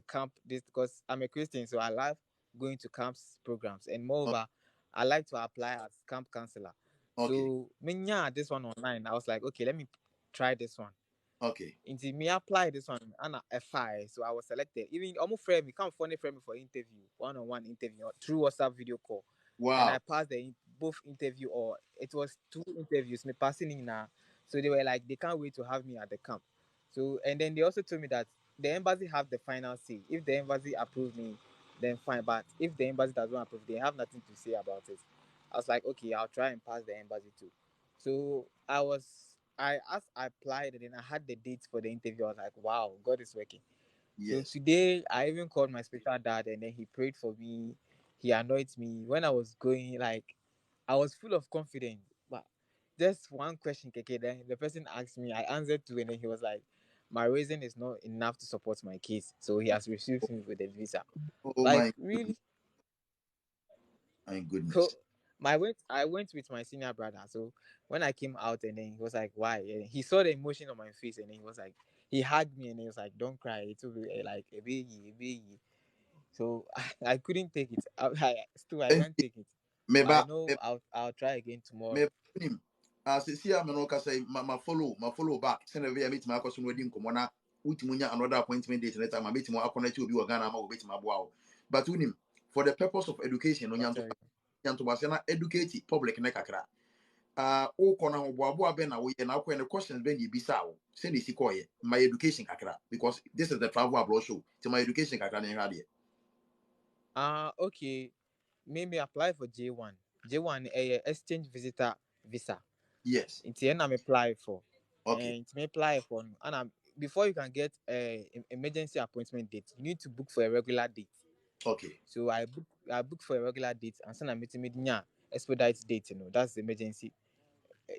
camp this because I'm a Christian, so I love going to camps programs and moreover I like to apply as camp counselor. Okay. So this one online, I was like, okay, let me try this one. Okay. Me apply this one and a FI, so I was selected. Even almost friend me come funny friend me for interview, one-on-one interview through WhatsApp video call. Wow. And I passed both interview or it was 2 interviews me passing in now. So they were like they can't wait to have me at the camp. So and then they also told me that the embassy have the final say. If the embassy approve me, then fine. But if the embassy doesn't approve, they have nothing to say about it. I was like, okay, I'll try and pass the embassy too. So I applied and then I had the dates for the interview. I was like, wow, God is working. Yes. So today I even called my spiritual dad and then he prayed for me. He anointed me. When I was going, like I was full of confidence. But just one question, Keke, then the person asked me, I answered to, and then he was like, my reason is not enough to support my case. So he has received me with the visa. Oh like really? My goodness. So I went with my senior brother. So when I came out and then he was like, why? And he saw the emotion on my face and then he was like, he hugged me and he was like, don't cry. It will be like a baby. So I couldn't take it. I can't take it. I know I'll try again tomorrow. as see am no ka say ma follow back send we meet my question wedding komo na utimunya another appointment date later ma meet mo akonnect obi organa ma obet ma boa but unim for the purpose of education no nyanto base na educate public na kakra o kona ho boabo abe na wo ye na akọ ne questions be ni bisa wo say ni sikoye my education kakra because this is the travel abroad show so my education kakra na hwa de Okay. Maybe apply for J1. J1 exchange visitor visa. yes It's the I'm apply for. okay And may apply for before you can get a emergency appointment date, you need to book for a regular date. okay So I book for a regular date and send a meeting with expedite date, that's the emergency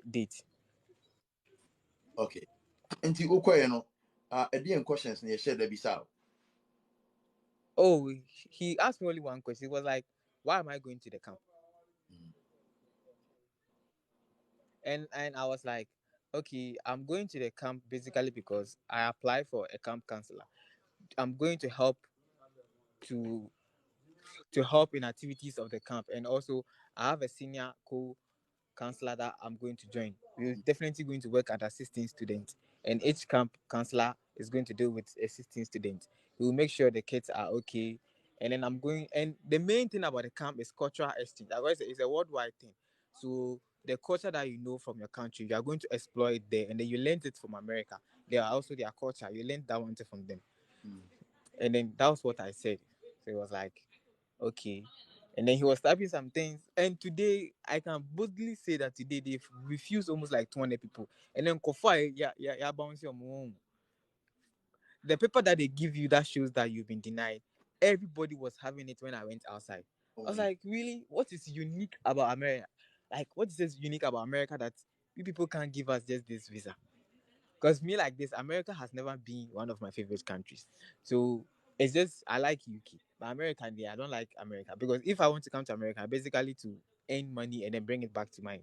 date. okay nti okoye no edian questions na share da bisa Oh, he asked me only one question. He was like, why am I going to the camp? And I was like, okay, I'm going to the camp basically because I applied for a camp counselor. I'm going to help in activities of the camp, and also I have a senior counselor that I'm going to join. We're definitely going to work at assisting students, and each camp counselor is going to deal with assisting students. We will make sure the kids are okay, and then and the main thing about the camp is cultural exchange. It's a worldwide thing, so the culture that you know from your country, you are going to explore it there, and then you learned it from America. They are also their culture. You learned that one thing from them, and then that was what I said. So it was like, okay. And then he was typing some things. And today, I can boldly say that today they've refused almost like 200 people. And then Kofa, yeah, bounce your mom. The paper that they give you that shows that you've been denied, everybody was having it when I went outside. I was like, really? What is unique about America? Like, what is this unique about America that you people can't give us just this visa? Because me like this, America has never been one of my favorite countries. So it's just I like UK, but American, I don't like America because if I want to come to America, basically to earn money and then bring it back to my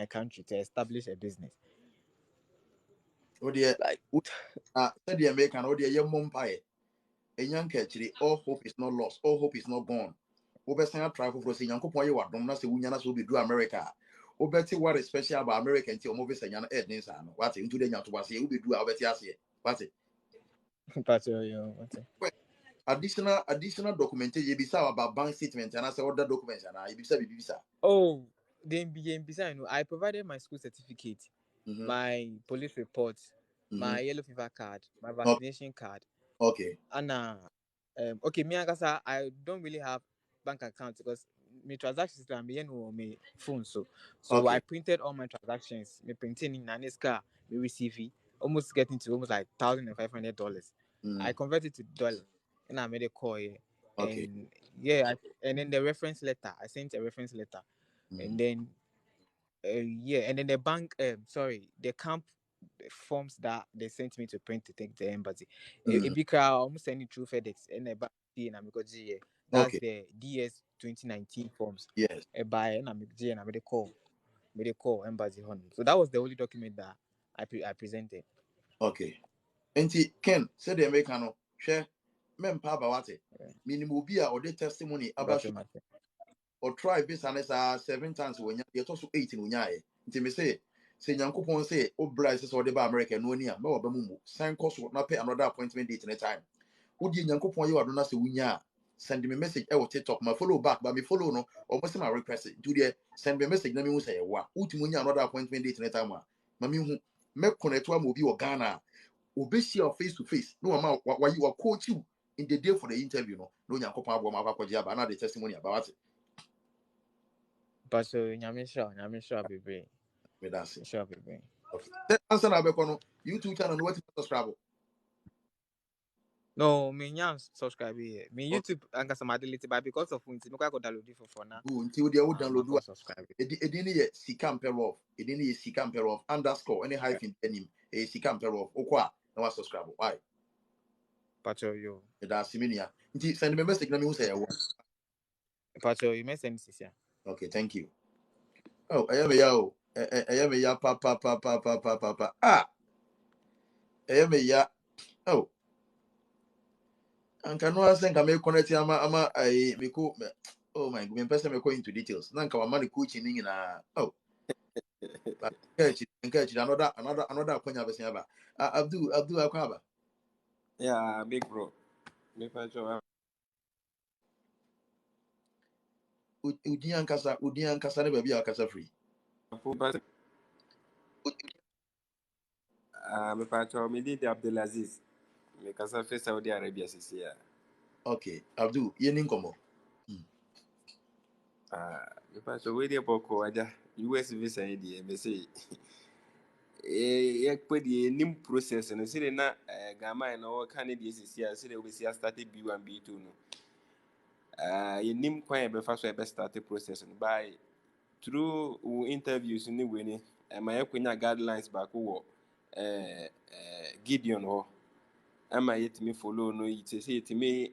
country to establish a business. o de Like said the American o de ye mompae enyan ka chiri all hope is not lost, all hope is not gone. Obesan travel for say yankopon ye wadom na se wunya na so be do America. Obeti what is special about America until mo be sanya na ed nsa no. What into the nyanto base you be do obeti ase. What additional documentation you be about bank statement and I say other documents and I be bisa. Oh, then I provided my school certificate, my police report, my yellow fever card, my vaccination card. Okay. And okay, me I don't really have bank account because my transactions are on my phone. So Okay. I printed all my transactions. Me printing in Nanisca, me receive almost getting to almost like $1,500. I converted to dollar and I made a call. Yeah. Okay. And and then the reference letter. I sent a reference letter, and then and then the bank. The camp forms that they sent me to print to take the embassy. It be almost sending through FedEx and a that's Okay. the DS 2019 forms. Yes. By and I made a call embassy home. So that was the only document that I presented. Okay. Enti Ken said the American share mempa about minimum be or the testimony about or try this and 7 times when you're also 18 when you me say Yankopon say o bryce or the American no near no bamumu sign cost will not pay another appointment date in a time. Would you Yankopon you are not say winya send me message I will TikTok my follow back but me follow no or must my request do the send me message na me say wa utimunya another appointment date in a time mami hu me connect wa mo bi o Ghana obesi or face to face no ma why you are coach you in the day for the interview no Yankopon abo ma kwaji aba na the testimony about it. But so nyamisha baby. Me that's it. Sure baby. Okay. Answer na be kono YouTube channel no what subscribe. No, me subscribe here. Me YouTube anga some delete but because of unti me kwa download it for now. Until they would download subscribe. Edini ye Sikam Perov. Edini ye Sikam Perov _ any hyphen denim. A Sikam Perov. Okwa no subscribe. Why? Pacho yo. That's similar. Until send me message na me say Pacho you may send this. Okay, thank you. Oh, I am a ya. I am a ya pa. Ah. I am a ya. Oh. And can I send a connect ama I me ko oh my god, me person me go into details. Nanka wa man coaching in oh. But encourage another kwanya besia ba. Abdul akwaba. Yeah, big bro. Me pacho. Udian kasa ne baby akasa free. Me pacho me di Abdulaziz. Me kasa fe Saudi Arabia sisi ya. Okay, Abdul, yenin komo. Me pacho we di boko aja. US visa di me say. Put the nim process no say na gama no kan di sisi ya say we see start B1 B2 no. You nim kwan e be fa so e be start process no by through interviews ni we ni ma yakwenya guidelines back wo Gideon ho ama yetimi follow no it say yetimi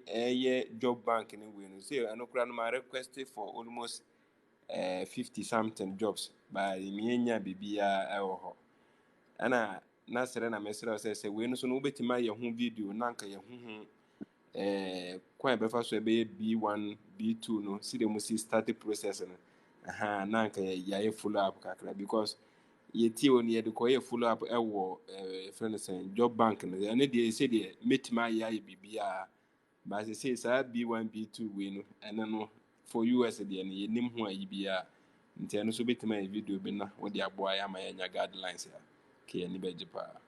job bank ni we no say anokura no ma request for almost 50 something jobs by me nya bibia ewo ho ana na sere na mesere say we no so no betima ye ho video na nka ye ho kwan befa so be B1 B2 no see them see start process no na nka ya follow up kakra because yeti oni ye de ko ye follow up ewo friend say job bank no ene de say de metima ya bibia ba say sa B1 B2 we no ene no for US de ne nim ho ayi bia nti ene so betima ye video bi na wo de aboa ya ma ya nya guidelines ya ke ni beji pa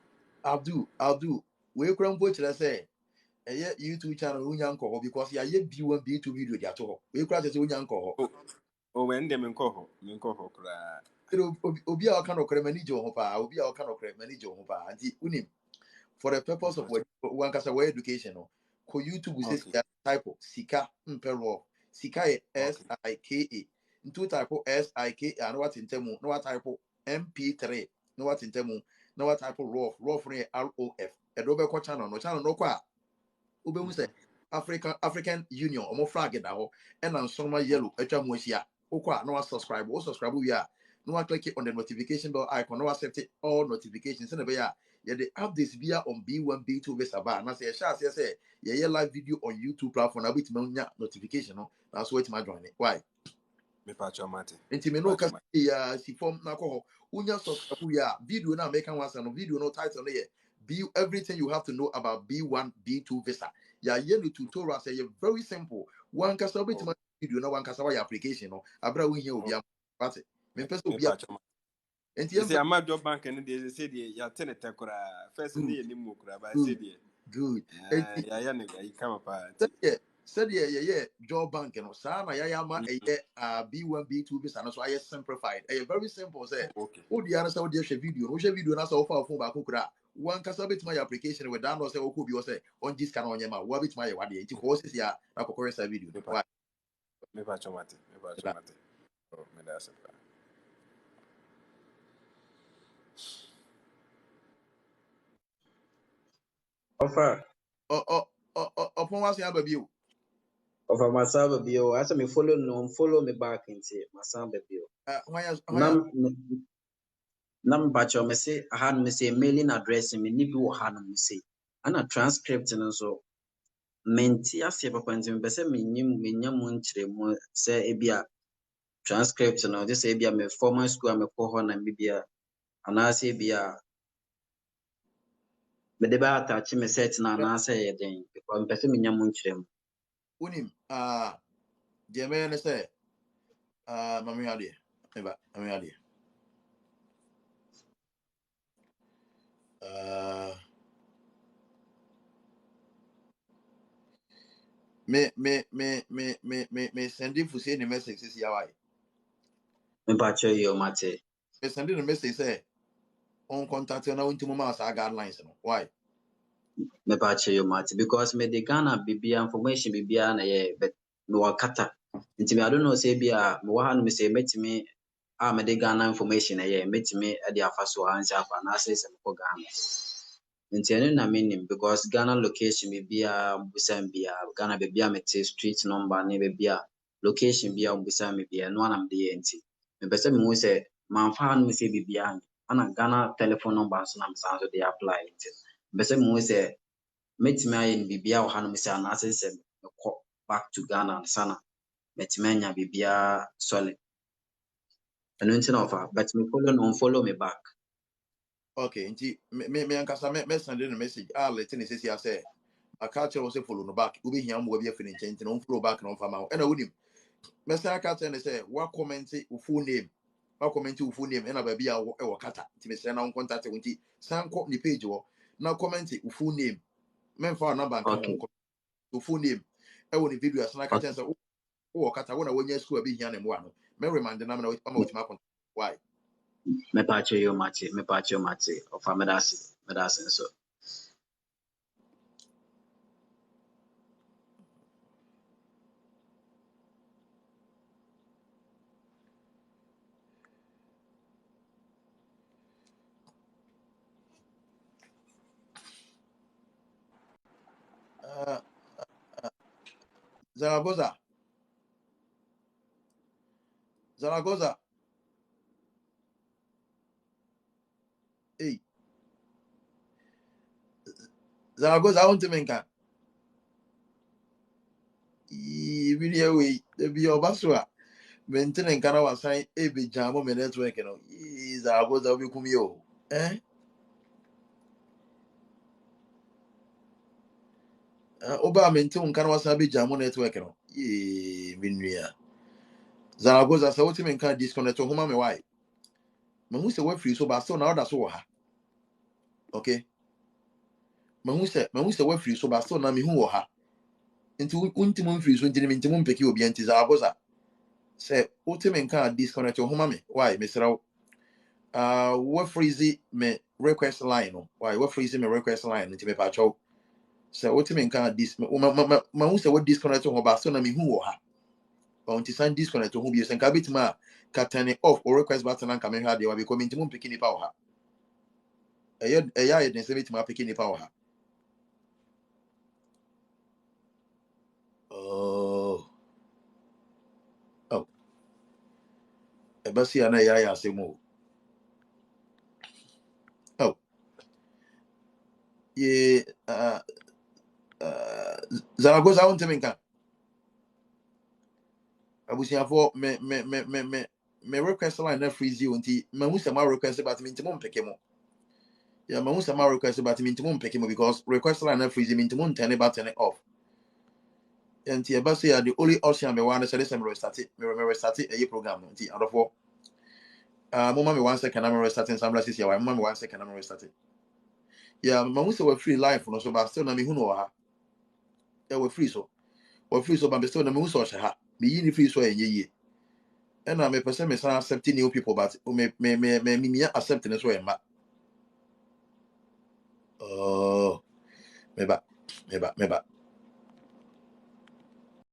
Abdul, we kura mpo kire say YouTube channel unya nko because ya ye B1 B2 video dia to ho. We kura say unya nko ho. o when dem nko ho kra Obi a kan okre manage ho pa, obi a kan okre manage ho pa. Anti unim for the purpose of one kasa we education no. Ko YouTube say type sika mpero. Sika SIKA. Into type SIKA and what in temu, no what type MP3, no what in temu, no what type ROF ROF. Edobe ko channel no kwa. Ube mu say African Union omo flag da ho and nsoma yellow atwa mu ahia. Okwa no subscribe, subscribe we are. No one click on the notification bell icon, no accept all notifications. And yeah, the updates via on B1, B2 visa bar. And I say, yeah, live video on YouTube platform. I will notification. No, that's what my join it. Why? Me pacho mate. Inti me no kasi si form na ko unya subscribe we are video na make one no video no title no be everything you have to know about B1, B2 visa. Yeah, yellow tutorial say very simple. One kasa bit my video na one kasa your application no. Abra we here obi am. What it? Me person obi am. You say I'm job bank and they say ya tenete kura first ni ni mu kura ba say dey good. Ya nigga you come apart. Said yeah job bank no sa na ya ma B1 B2 visa no so I simplified. Very simple say. Okay. O di ana say o di video. O video na say o fa phone ba ko kura. One kasa bit my application with down say o ko bi o say on this can on yema. Wa bit my wa dey. Ti ko say ya na ko correct video. Why? Me pacho mate. Oh, me da say. Offer. Upon was ya baby o. Offer myself bio. As me follow me back into myself bio. Nam bacho me say han me say mailing address me ni bi wo han me say. Ana transcript no so menti ase papa nti me say me nyam nkyere mu say ebia transcript no this ebia me formal school me ko ho na me bia ana say ebia me de ba attach me set na na say yeden because me say me nyam nkyere mu Unim the man say mami ade eba mami ade me sending for say the message says ya why me ba che yo mate me sending the message say on contact na unti mo ma sa guidelines no why me ba che yo mate because me de Ghana bibia information bibia na ye but me wakata nti me I don't know say bia me wa han me say metimi me de Ghana information na ye metimi e de afa so ansa afa na say se me ko Ghana nti ene na menim because Ghana location bibia busan bia Ghana bibia mete street number ne bibia location bia busan me bia no anam de ye nti me pese me hu say man fa han me say bibia ana Ghana telephone number so na me san so de apply nti pese me hu say metimi aye ni bibia wo han me say ana say se me ko back to Ghana sana metimi anya bibia solid And until offer, but me follow no follow me back. Okay, nti me ankasa me send a message. Let me say I say a culture was follow no back. Ubi here mo be afini nche nti no follow back no fama. E na wonim. Me say aka tell say wa comment your full name. Wa comment your full name e na ba bia e wo kata. Nti me say na on contact nti san ko ni page wo. Na comment your full name. Men fa number kan Okay. wo your full name. E wo ni video as na aka tell say wo kata wo na wo nya school be here na mo ano. Me remind na me na wo ma contact. Why? Me patch you mate. Of medasi so. Zaragoza. Hey, Zaragoza, I want to make a video way. The be your basua. Maintaining Karawa sign a big jam on my network. Zaragoza will come you. Eh? Oba maintain Karawa Sabi jam on network. Minia. Zaragoza, so what you mean can disconnect to whom why? Mamusa went free so bad, so now that's all. Okay. Mamusa went free so bad, so now me who ha. Into untimum free so intimum pecky will be anti Zaragoza. Say, what you mean can disconnect to whom why, Mr. What freezy me request line no? Why what freezy me request line nti me pa chow. Say what you mean can this ma who say what disconnect to ba so na me hu wo ha. Ba unti sign disconnect to hu bi sen ka bitima ka turn it off or request button and come here dey wa because me nti mo pick ni pa wo ha. Eya den say bitima pick ni pa wo ha. Oh. Oh. E ba si ana ya asemo. Oh. Ye Zaragoza won't me kan. Abusiafo me request line na freezy unti ma hu say ma request but me nti mo pick mo. Yeah, my most my request about him to pick him because request line and freeze him into moon turn it back turn it off. And the bus here the only option I want to say me restart it. Me restart it a program. And out of four. Mama me 1 second I'm restarting some last year. Mama me 1 second I'm restarting. Yeah, my most we free life no so but still na me who know ha. Yeah, we free so. We free so but still na me who so ha. Me yin free so ye. And I me person me start accepting new people but me accepting as well ma. Oh, me ba.